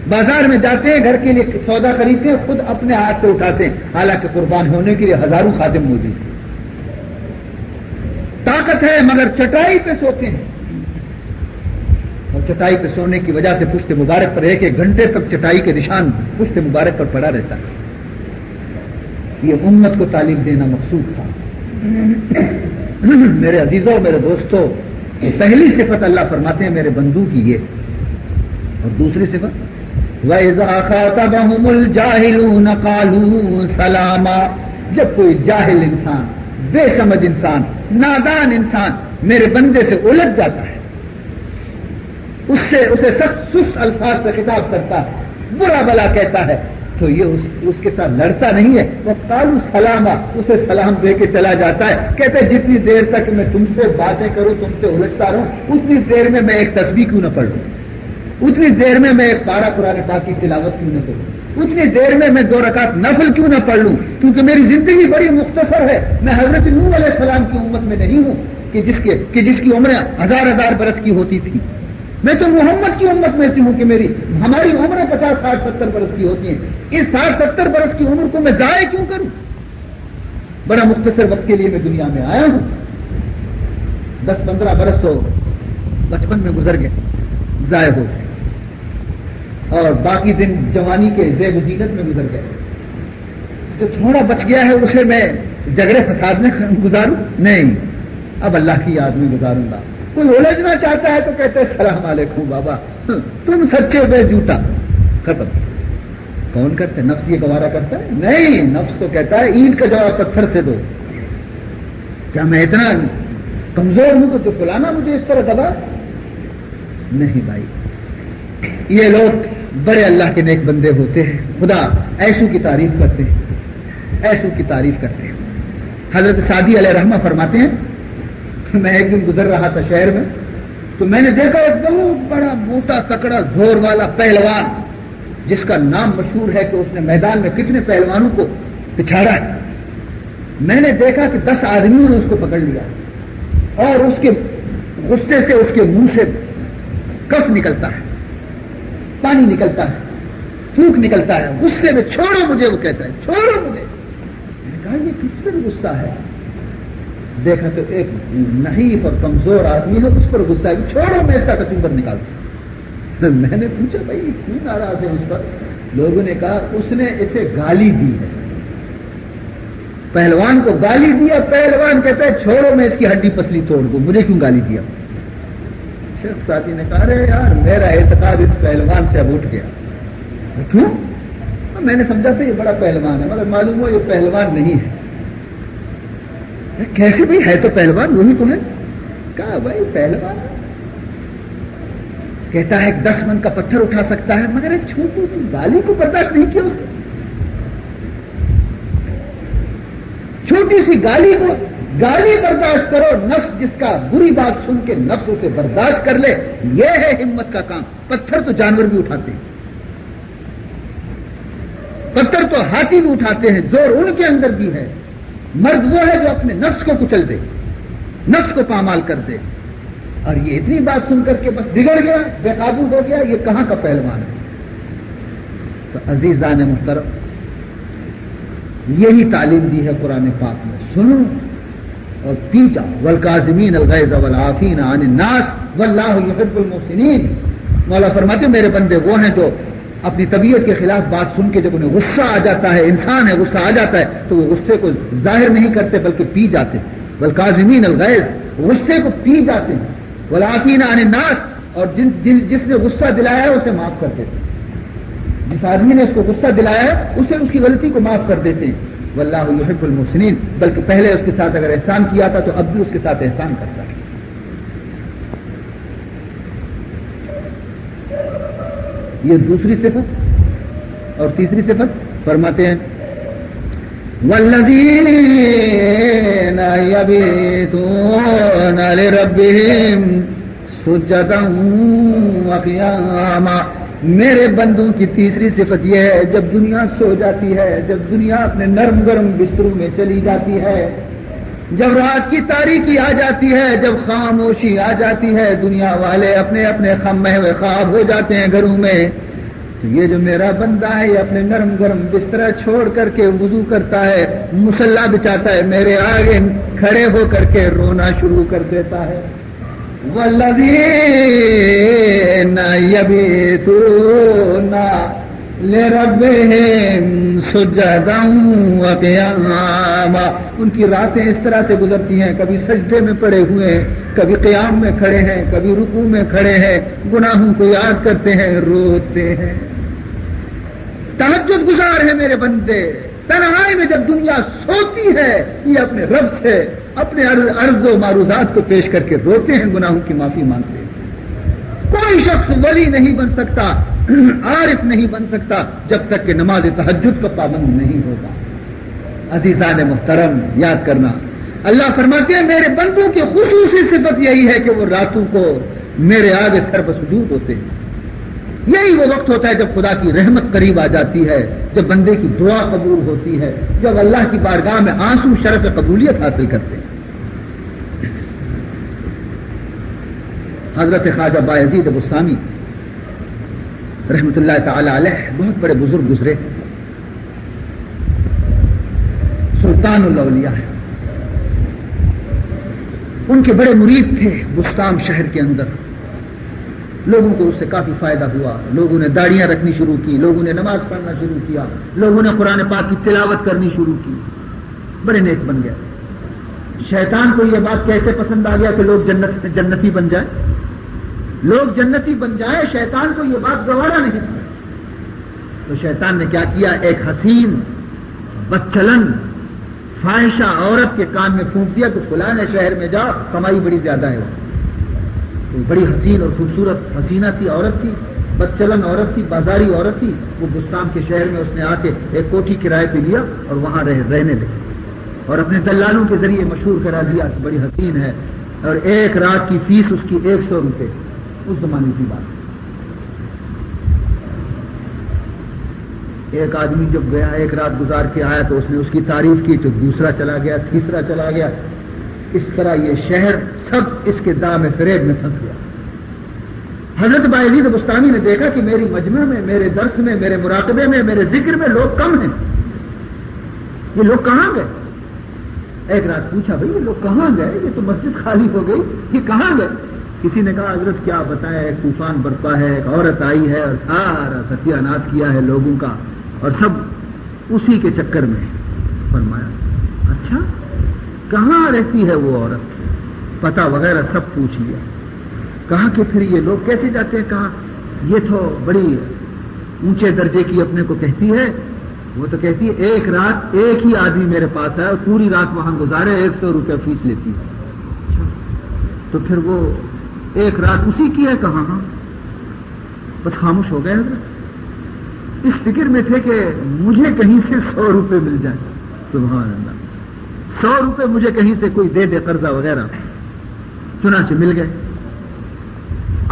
بازار میں جاتے ہیں گھر کے لیے سودا خریدتے ہیں خود اپنے ہاتھ سے اٹھاتے ہیں. حالانکہ قربان ہونے کے لیے ہزاروں خادم موجود ہیں. طاقت ہے مگر چٹائی پہ سوتے ہیں. اور چٹائی پہ سونے کی وجہ سے پشت مبارک پر ایک گھنٹے تک چٹائی کے نشان پشت مبارک پر پڑا رہتا ہے. یہ امت کو تعلیم دینا مقصود تھا. میرے عزیزوں میرے دوستوں پہلی صفت اللہ فرماتے ہیں میرے بندو کی یہ. اور دوسری صفت وَإِذَا خَاطَبَهُمُ الْجَاهِلُونَ قَالُوا سَلَامًا. جب کوئی جاہل انسان بے سمجھ انسان نادان انسان میرے بندے سے الجھ جاتا ہے اسے سخت سست الفاظ سے خطاب کرتا ہے برا بلا کہتا ہے تو یہ اس کے ساتھ لڑتا نہیں ہے. وہ قالوا سلاما اسے سلام دے کے چلا جاتا ہے. کہتے ہیں جتنی دیر تک میں تم سے باتیں کروں تم سے الجھتا رہوں اتنی دیر میں ایک تسبیح کیوں نہ پڑھ لوں. اتنی دیر میں ایک پارہ قرآن پاک کی تلاوت کیوں نہ کروں. اتنی دیر میں 2 رکعت نفل کیوں نہ پڑھ لوں. کیونکہ میری زندگی بڑی مختصر ہے. میں حضرت نوح علیہ السلام کی امت میں نہیں ہوں کہ جس کی عمریں ہزار برس کی ہوتی تھی. میں تو محمد کی امت میں سے ہوں کہ ہماری عمریں 50 60 70 برس کی ہوتی ہیں. اس 60 70 برس کی عمر کو میں ضائع کیوں کروں. بڑا مختصر وقت کے لیے میں دنیا میں آیا ہوں. 10 15 برس تو بچپن میں گزر گئے ضائع ہو گئے اور باقی دن جوانی کے زیب و زینت میں گزر گئے. جو تھوڑا بچ گیا ہے اسے میں جھگڑے فساد میں گزاروں نہیں. اب اللہ کی یاد میں گزاروں گا. کوئی الجھنا چاہتا ہے تو کہتے ہیں السلام علیکم بابا تم سچے بے جھوٹا. ختم. کون کرتا ہے؟ نفس یہ گوارا کرتا ہے؟ نہیں. نفس تو کہتا ہے اینٹ کا جواب پتھر سے دو. کیا میں اتنا کمزور ہوں تو فلانا مجھے اس طرح دبا؟ نہیں بھائی. یہ لوگ بڑے اللہ کے نیک بندے ہوتے ہیں. خدا ایسو کی تعریف کرتے ہیں ایسو کی تعریف کرتے ہیں. حضرت سعدی علیہ رحمہ فرماتے ہیں میں ایک دن گزر رہا تھا شہر میں تو میں نے دیکھا ایک بہت بڑا موٹا تکڑا زور والا پہلوان جس کا نام مشہور ہے کہ اس نے میدان میں کتنے پہلوانوں کو پچھاڑا ہے. میں نے دیکھا کہ 10 آدمیوں نے اس کو پکڑ لیا اور اس کے غصے سے اس کے منہ سے کف نکلتا ہے پانی نکلتا ہے تھوک نکلتا ہے غصے میں. چھوڑو مجھے وہ کہتا ہے چھوڑو مجھے. میں نے کہا یہ کس پر غصہ ہے. دیکھا تو ایک نحیف اور کمزور آدمی ہے اس پر غصہ ہے. چھوڑو میں اس کا کچوبر نکالتا. میں نے پوچھا بھائی کیوں ناراض ہے اس پر. لوگوں نے کہا اس نے اسے گالی دی ہے. پہلوان کو گالی دیا. پہلوان کہتا ہے چھوڑو میں اس کی ہڈی پسلی توڑ دوں. مجھے کیوں گالی دیا. شیخ ساتھی نے کہا رہے یار میرا اعتقاد اس پہلوان سے اب اٹھ گیا. کیوں؟ میں نے سمجھا تھا یہ بڑا پہلوان ہے مگر معلوم ہو یہ پہلوان نہیں ہے. کیسے بھائی ہے تو پہلوان وہی تو ہے. کہا بھائی پہلوان کہتا ہے 10 من کا پتھر اٹھا سکتا ہے مگر ایک چھوٹی سی گالی کو برداشت نہیں کیا اس نے. چھوٹی سی گالی کو گالی برداشت کرو. نفس جس کا بری بات سن کے نفس اسے برداشت کر لے یہ ہے ہمت کا کام. پتھر تو جانور بھی اٹھاتے ہیں. پتھر تو ہاتھی بھی اٹھاتے ہیں. زور ان کے اندر بھی ہے. مرد وہ ہے جو اپنے نفس کو کچل دے نفس کو پامال کر دے. اور یہ اتنی بات سن کر کے بس بگڑ گیا بے قابو ہو گیا. یہ کہاں کا پہلوان ہے. تو عزیزان محترم یہی تعلیم دی ہے قرآن پاک میں. سنو اور پی جاؤ. والکاظمین الغیظ والعافین عن الناس واللہ یحب المحسنین. مولا فرماتے میرے بندے وہ ہیں جو اپنی طبیعت کے خلاف بات سن کے جب انہیں غصہ آ جاتا ہے انسان ہے غصہ آ جاتا ہے تو وہ غصے کو ظاہر نہیں کرتے بلکہ پی جاتے ہیں. والکاظمین الغیظ غصے کو پی جاتے ہیں. والعافین عن الناس اور جس نے غصہ دلایا ہے اسے معاف کر دیتے ہیں. جس آدمی نے اس کو غصہ دلایا ہے اسے اس کی غلطی کو معاف کر دیتے ہیں. واللہ یحب المحسنین. بلکہ پہلے اس کے ساتھ اگر احسان کیا تھا تو اب بھی اس کے ساتھ احسان کرتا ہے. یہ دوسری صفت. اور تیسری صفت فرماتے ہیں والذین یبیتون لربہم سجدا وقیاما. میرے بندوں کی تیسری صفت یہ ہے جب دنیا سو جاتی ہے, جب دنیا اپنے نرم گرم بستروں میں چلی جاتی ہے, جب رات کی تاریکی آ جاتی ہے, جب خاموشی آ جاتی ہے, دنیا والے اپنے اپنے خمے ہوئے خواب ہو جاتے ہیں گھروں میں, تو یہ جو میرا بندہ ہے یہ اپنے نرم گرم بستر چھوڑ کر کے وضو کرتا ہے, مصلی بچاتا ہے, میرے آگے کھڑے ہو کر کے رونا شروع کر دیتا ہے. والذین یبیتون لربہم سجدا وقیاما. ان کی راتیں اس طرح سے گزرتی ہیں, کبھی سجدے میں پڑے ہوئے ہیں, کبھی قیام میں کھڑے ہیں, کبھی رکوع میں کھڑے ہیں, گناہوں کو یاد کرتے ہیں, روتے ہیں. تہجد گزار ہیں میرے بندے. تنہائی میں جب دنیا سوتی ہے یہ اپنے رب سے اپنے عرض و معروضات کو پیش کر کے روتے ہیں, گناہوں کی معافی مانگتے ہیں. کوئی شخص ولی نہیں بن سکتا, عارف نہیں بن سکتا جب تک کہ نماز تہجد کا پابند نہیں ہوگا. عزیزان محترم, یاد کرنا, اللہ فرماتے ہیں میرے بندوں کی خصوصی صفت یہی ہے کہ وہ راتوں کو میرے آگے سر بسجود ہوتے ہیں. یہی وہ وقت ہوتا ہے جب خدا کی رحمت قریب آ جاتی ہے, جب بندے کی دعا قبول ہوتی ہے, جب اللہ کی بارگاہ میں آنسو شرف قبولیت حاصل کرتے ہیں. حضرت خواجہ بایزید بستامی رحمت اللہ تعالی علیہ بہت بڑے بزرگ گزرے, سلطان الاولیاء ہے. ان کے بڑے مرید تھے بستام شہر کے اندر. لوگوں کو اس سے کافی فائدہ ہوا, لوگوں نے داڑیاں رکھنی شروع کی, لوگوں نے نماز پڑھنا شروع کیا, لوگوں نے قرآن پاک کی تلاوت کرنی شروع کی, بڑے نیک بن گئے. شیطان کو یہ بات کیسے پسند آ گیا کہ لوگ جنتی بن جائیں, لوگ جنتی بن جائیں, شیطان کو یہ بات گوارا نہیں تھی. تو شیطان نے کیا کیا, ایک حسین بدچلن فاحشہ عورت کے کان میں پھونک دیا کہ فلاں شہر میں جا, کمائی بڑی زیادہ ہے. وہ بڑی حسین اور خوبصورت حسینہ تھی, عورت تھی, بدچلن عورت تھی, بازاری عورت تھی. وہ بستام کے شہر میں اس نے آ کے ایک کوٹھی کرائے پہ لیا اور وہاں رہنے لگے, اور اپنے دلالوں کے ذریعے مشہور کرا دیا کہ بڑی حسین ہے, اور ایک رات کی فیس اس کی 100 روپے. اس زمانے کی بات. ایک آدمی جب گیا, ایک رات گزار کے آیا تو اس نے اس کی تعریف کی, تو دوسرا چلا گیا, تیسرا چلا گیا. اس طرح یہ شہر سب اس کے دام فریب میں پھنس گیا. حضرت بایزید بستامی نے دیکھا کہ میری مجمع میں, میرے درس میں, میرے مراقبے میں, میرے ذکر میں لوگ کم ہیں. یہ لوگ کہاں گئے؟ ایک رات پوچھا, بھائی یہ لوگ کہاں گئے, یہ تو مسجد خالی ہو گئی, یہ کہاں گئے؟ کسی نے کہا حضرت کیا بتائیں, ایک طوفان برپا ہے, ایک عورت آئی ہے اور سارا ستیہ ناش کیا ہے لوگوں کا, اور سب اسی کے چکر میں. فرمایا اچھا کہاں رہتی ہے وہ عورت, پتہ وغیرہ سب پوچھ لیا. کہا کہ پھر یہ لوگ کیسے جاتے ہیں؟ کہا یہ تو بڑی اونچے درجے کی اپنے کو کہتی ہے. وہ تو کہتی ہے ایک رات ایک ہی آدمی میرے پاس ہے اور پوری رات وہاں گزارے, 100 روپے فیس لیتی ہے. تو پھر وہ ایک رات اسی کی ہے. کہاں؟ ہاں. بس خاموش ہو گئے حضرت. اس فکر میں تھے کہ مجھے کہیں سے 100 روپے مل جائیں. سبحان اللہ, 100 روپے مجھے کہیں سے کوئی دے قرضہ وغیرہ. چنانچہ مل گئے.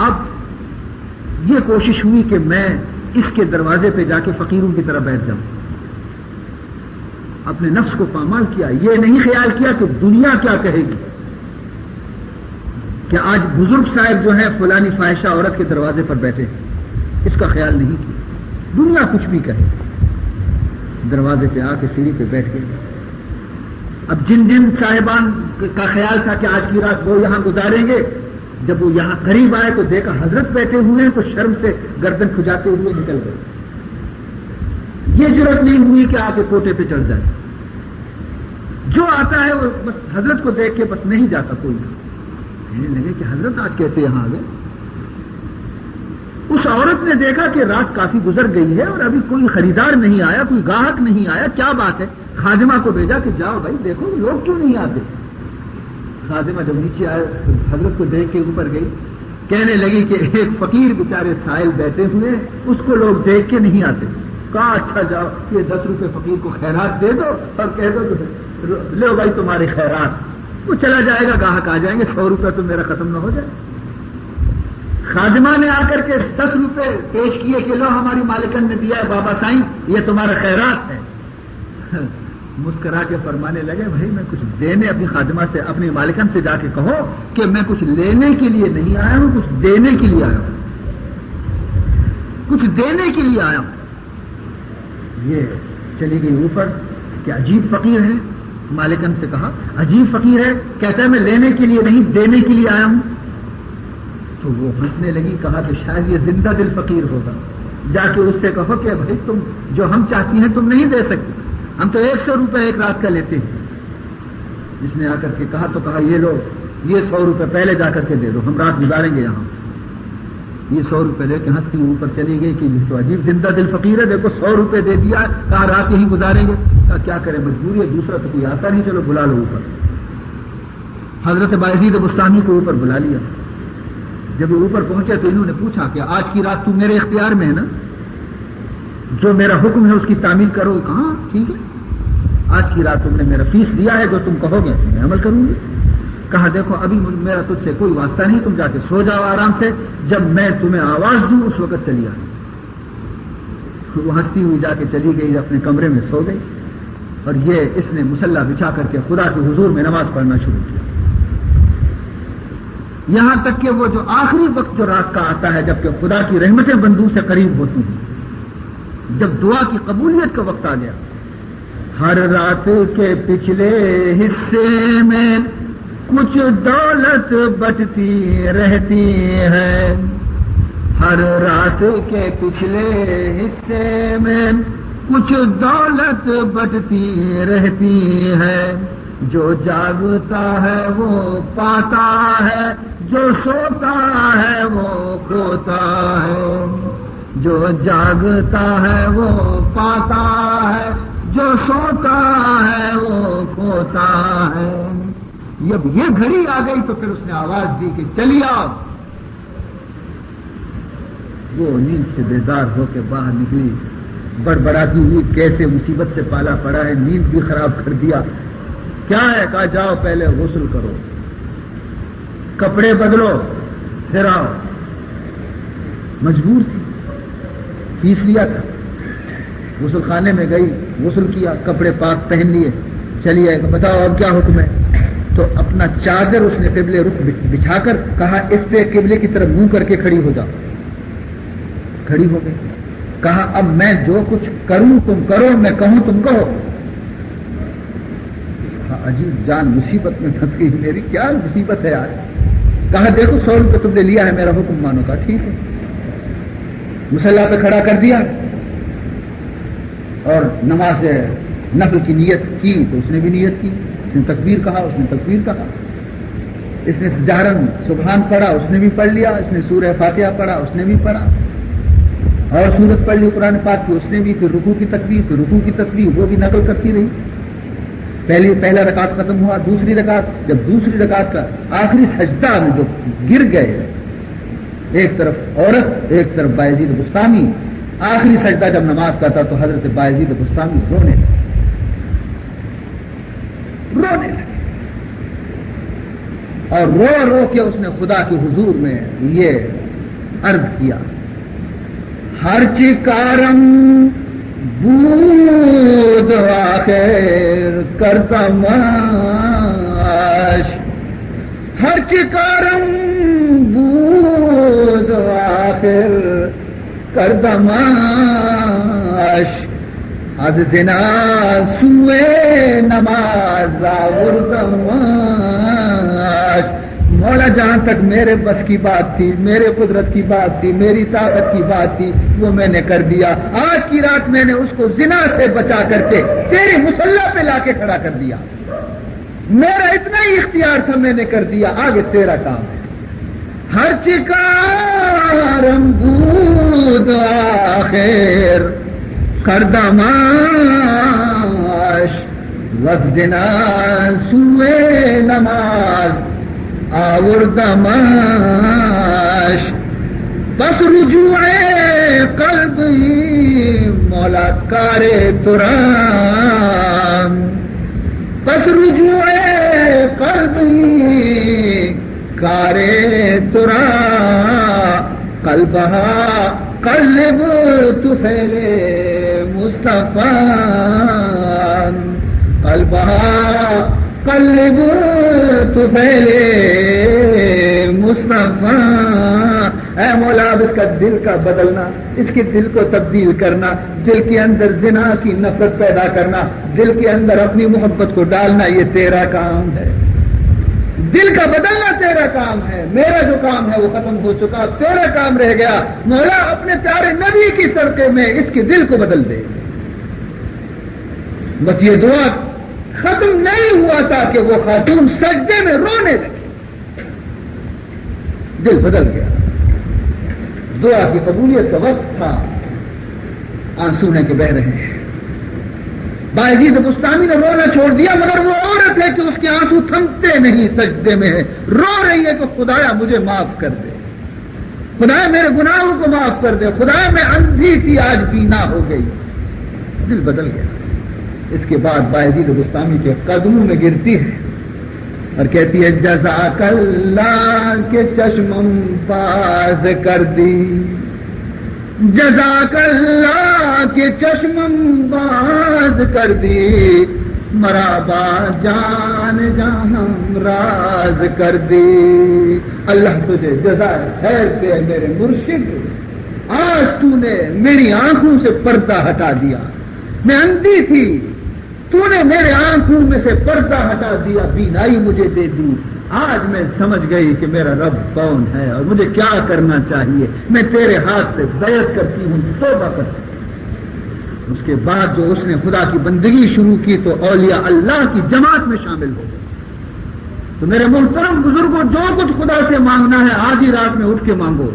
اب یہ کوشش ہوئی کہ میں اس کے دروازے پہ جا کے فقیروں کی طرح بیٹھ جاؤں. اپنے نفس کو پامال کیا, یہ نہیں خیال کیا کہ دنیا کیا کہے گی, کہ آج بزرگ صاحب جو ہیں فلانی فاحشہ عورت کے دروازے پر بیٹھے, اس کا خیال نہیں کیا. دنیا کچھ بھی کہے. دروازے پہ آ کے سیڑھی پہ بیٹھ گئے. اب جن جن صاحبان کا خیال تھا کہ آج کی رات وہ یہاں گزاریں گے, جب وہ یہاں قریب آئے تو دیکھا حضرت بیٹھے ہوئے ہیں, تو شرم سے گردن کھجاتے ہوئے نکل گئے. یہ ضرورت نہیں ہوئی کہ آ کے کوٹے پہ چڑھ جائے. جو آتا ہے وہ بس حضرت کو دیکھ کے بس نہیں جاتا کوئی. کہنے لگے کہ حضرت آج کیسے یہاں آ گئے؟ اس عورت نے دیکھا کہ رات کافی گزر گئی ہے اور ابھی کوئی خریدار نہیں آیا, کوئی گاہک نہیں آیا, کیا بات ہے؟ خادمہ کو بھیجا کہ جاؤ بھائی دیکھو لوگ کیوں نہیں آتے. خادمہ جب نیچے آئے حضرت کو دیکھ کے اوپر گئی, کہنے لگی کہ ایک فقیر بیچارے سائل بیٹھے ہوئے, اس کو لوگ دیکھ کے نہیں آتے. کہا اچھا جاؤ یہ 10 روپے فقیر کو خیرات دے دو اور کہہ دو لو بھائی تمہاری خیرات. وہ چلا جائے گا, گاہک آ جائیں گے, 100 روپے تو میرا ختم نہ ہو جائے. خادمہ نے آ کر کے 10 روپے پیش کیے کہ لو ہماری مالکن نے دیا ہے بابا سائیں یہ تمہارا خیرات ہے. مسکرا کے فرمانے لگے بھائی میں کچھ دینے اپنی خادمہ سے اپنی مالکن سے جا کے کہو کہ میں کچھ لینے کے لیے نہیں آیا ہوں, کچھ دینے کے لیے آیا ہوں, کچھ دینے کے لیے آیا ہوں. یہ چلی گئی اوپر کہ عجیب فقیر ہے. مالکن سے کہا عجیب فقیر ہے, کہتا ہے میں لینے کے لیے نہیں دینے کے لیے آیا ہوں. تو وہ ہنسنے لگی, کہا کہ شاید یہ زندہ دل فقیر ہوگا. جا کے اس سے کہو کہ بھائی تم جو ہم چاہتی ہیں تم نہیں دے سکتے, ہم تو 100 روپے ایک رات کا لیتے ہیں. جس نے آ کر کے کہا تو کہا یہ لو یہ 100 روپے پہلے جا کر کے دے دو, ہم رات گزاریں گے یہاں. یہ 100 روپے لے کے ہنستی اوپر چلی گئی کہ تو عجیب زندہ دل فقیر ہے, دیکھو 100 روپے دے دیا, کہا رات یہیں گزاریں گے. کہا کیا کریں مجبوری ہے, دوسرا تو کوئی آتا نہیں, چلو بلا لو اوپر. حضرت بایزید بستامی کو اوپر بلا لیا. جب وہ اوپر پہنچے تو انہوں نے پوچھا کہ آج کی رات تو میرے اختیار میں ہے نا, جو میرا حکم ہے اس کی تعمیل کرو. کہاں ٹھیک ہے, آج کی رات تم نے میرا فیس دیا ہے, جو تم کہو گے میں عمل کروں گی. کہا دیکھو ابھی میرا تجھ سے کوئی واسطہ نہیں, تم جا کے سو جاؤ آرام سے, جب میں تمہیں آواز دوں اس وقت چلی آئی. وہ ہنستی ہوئی جا کے چلی گئی, اپنے کمرے میں سو گئی. اور یہ اس نے مصلی بچھا کر کے خدا کے حضور میں نماز پڑھنا شروع کیا. یہاں تک کہ وہ جو آخری وقت جو رات کا آتا ہے جبکہ خدا کی رحمتیں بندوں سے قریب ہوتی ہیں, جب دعا کی قبولیت کا وقت آ گیا. ہر رات کے پچھلے حصے میں کچھ دولت بٹتی رہتی ہے, ہر رات کے پچھلے حصے میں کچھ دولت بٹتی رہتی ہے. جو جاگتا ہے وہ پاتا ہے, جو سوتا ہے وہ کھوتا ہے. جو جاگتا ہے وہ پاتا ہے, جو سوتا ہے وہ کھوتا ہے. جب یہ گھڑی آ گئی تو پھر اس نے آواز دی کہ چلی آؤ. وہ نیند سے بیدار ہو کے باہر نکلی, بڑبڑاتی ہوئی کیسے مصیبت سے پالا پڑا ہے, نیند بھی خراب کر دیا. کیا ہے, کہا جاؤ پہلے غسل کرو, کپڑے بدلو, پھر آؤ. مجبور تھی, فیس لیا تھا. غسل خانے میں گئی, غسل کیا, کپڑے پاک پہن لیے, چلی آئے. بتاؤ اب کیا حکم ہے؟ تو اپنا چادر اس نے قبلے رخ بچھا کر کہا اس پہ قبلے کی طرف منہ کر کے کھڑی ہو جاؤ. کھڑی ہو گئی. کہا اب میں جو کچھ کروں تم کرو, میں کہوں تم کہو. عجیب جان مصیبت میں پھنس گئی میری, کیا مصیبت ہے آج. کہا دیکھو 100 روپے تم نے لیا ہے, میرا حکم مانو. کا ٹھیک ہے. مصلی پہ کھڑا کر دیا اور نماز نفل کی نیت کی تو اس نے بھی نیت کی. اس نے تکبیر کہا, اس نے تکبیر کہا. اس نے جہرن سبحان پڑھا, اس نے بھی پڑھ لیا. اس نے سورہ فاتحہ پڑھا, اس نے بھی پڑھا. اور سورت پڑھ لی قرآن پاک کی, اس نے بھی. پھر رکوع کی تکبیر, پھر رکوع کی تسبیح, وہ بھی نقل کرتی رہی. پہلا رکعت ختم ہوا, دوسری رکعت. جب دوسری رکعت کا آخری سجدہ میں جو گر گئے, ایک طرف عورت ایک طرف بایزید بستامی, آخری سجدہ جب نماز کا تھا تو حضرت بایزید بستامی رونے لگے. اور رو رو کے اس نے خدا کے حضور میں یہ عرض کیا, ہر چکارم بود آخر کرتا ماش, ہر چکارم بود آخر کرتا ماش, از زنا سوئے نماز آوردم ماش. مولا جہاں تک میرے بس کی بات تھی, میرے قدرت کی بات تھی, میری طاقت کی بات تھی, وہ میں نے کر دیا. آج کی رات میں نے اس کو زنا سے بچا کر کے تیری مصلی پہ لا کے کھڑا کر دیا. میرا اتنا ہی اختیار تھا, میں نے کر دیا, آگے تیرا کام ہے. ہر چکارم بود آخر کردماش, وقدنا سوئے نماز آوردماش, بس رجوع قلبی مولا کارے ترام پس رجوع قلبی کارے ترا قلبہ قلب طفیل مصطفیٰ قلبہ قلب طفیل مصطفیٰ۔ اے مولا اب اس کا دل کا بدلنا، اس کے دل کو تبدیل کرنا، دل کے اندر زنا کی نفرت پیدا کرنا، دل کے اندر اپنی محبت کو ڈالنا، یہ تیرا کام ہے۔ دل کا بدلنا تیرا کام ہے، میرا جو کام ہے وہ ختم ہو چکا، تیرا کام رہ گیا۔ مولا اپنے پیارے نبی کی صدقے میں اس کے دل کو بدل دے۔ بس یہ دعا ختم نہیں ہوا تھا کہ وہ خاتون سجدے میں رونے لگی، دل بدل گیا۔ دعا کی قبولیت کا وقت تھا، آنسو ہیں کہ بہ رہے ہیں۔ بایزید بستامی نے رونا چھوڑ دیا، مگر وہ عورت ہے کہ اس کے آنسو تھمتے نہیں، سجدے میں ہے، رو رہی ہے کہ خدایا مجھے معاف کر دے، خدایا میرے گناہوں کو معاف کر دے، خدایا میں اندھی تھی آج بینا ہو گئی۔ دل بدل گیا۔ اس کے بعد بایزید بستامی کے قدموں میں گرتی ہے اور کہتی ہے جزاک اللہ کے چشمم باز کر دی، جزاک اللہ کے چشمم باز کر دی، مرابا جان جہاں راز کر دی۔ اللہ تجھے جزائے خیر دے میرے مرشد، آج تو نے میری آنکھوں سے پردہ ہٹا دیا، میں اندھی تھی، تو نے میرے آنکھوں میں سے پردہ ہٹا دیا، بینائی مجھے دے دی، آج میں سمجھ گئی کہ میرا رب کون ہے اور مجھے کیا کرنا چاہیے، میں تیرے ہاتھ سے بیعت کرتی ہوں، توبہ کرتی ہوں۔ اس کے بعد جو اس نے خدا کی بندگی شروع کی تو اولیاء اللہ کی جماعت میں شامل ہو گئے۔ تو میرے محترم بزرگوں، جو کچھ خدا سے مانگنا ہے آدھی رات میں اٹھ کے مانگو،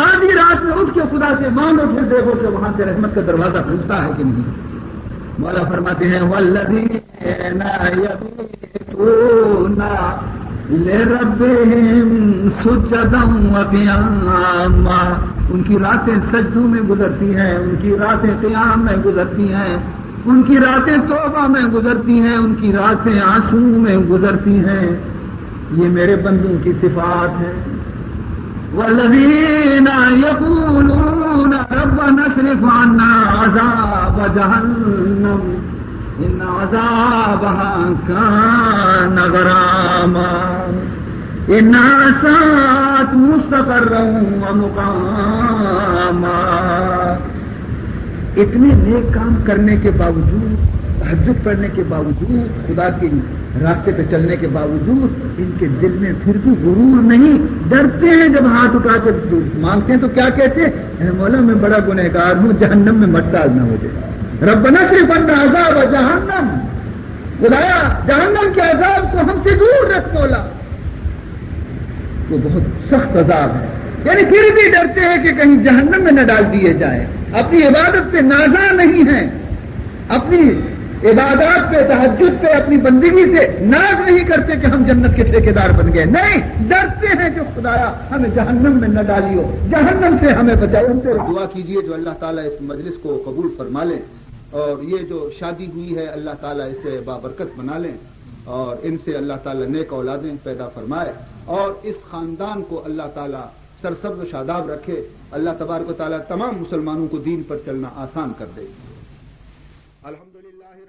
آدھی رات میں اٹھ کے خدا سے مانگو، پھر دیکھو کہ وہاں سے رحمت کا دروازہ کھلتا ہے کہ نہیں۔ مولا فرماتے ہیں والذین یبیتون لربہم سجدا وقیاما، ان کی راتیں سجدوں میں گزرتی ہیں، ان کی راتیں قیام میں گزرتی ہیں، ان کی راتیں توبہ میں گزرتی ہیں، ان کی راتیں آنسو میں گزرتی ہیں۔ یہ میرے بندوں کی صفات ہے۔ والذین یقولون ربنا اصرف عنا عذاب جہنم ان عذابها کان غراما انها ساءت مستقرا ومقاما۔ اتنے نیک کام کرنے کے باوجود، تہجد پڑھنے کے باوجود، خدا کے راستے پہ چلنے کے باوجود ان کے دل میں پھر بھی غرور نہیں، ڈرتے ہیں۔ جب ہاتھ اٹھا کے مانگتے ہیں تو کیا کہتے ہیں؟ اے مولا میں بڑا گنہگار ہوں، جہنم میں مت ڈالنا مجھے، ربنا اصرف عنا عذاب جہنم، خدایا جہنم کے عذاب کو ہم سے دور رکھ مولا، وہ بہت سخت عذاب ہے۔ یعنی پھر بھی ڈرتے ہیں کہ کہیں جہنم میں نہ ڈال دیے جائے، اپنی عبادت پہ نازاں نہیں ہیں، اپنی عبادات پہ، تہجد پہ، اپنی بندگی سے ناز نہیں کرتے کہ ہم جنت کے ٹھیکیدار بن گئے، نہیں، ڈرتے ہیں کہ خدایا ہمیں جہنم میں نہ ڈالیو، جہنم سے ہمیں بچاؤ۔ ان سے دعا کیجئے جو اللہ تعالیٰ اس مجلس کو قبول فرما لیں، اور یہ جو شادی ہوئی ہے اللہ تعالیٰ اسے بابرکت بنا لیں، اور ان سے اللہ تعالیٰ نیک اولادیں پیدا فرمائے، اور اس خاندان کو اللہ تعالیٰ سرسبز و شاداب رکھے۔ اللہ تبارک و تعالیٰ تمام مسلمانوں کو دین پر چلنا آسان کر دے۔ الحمد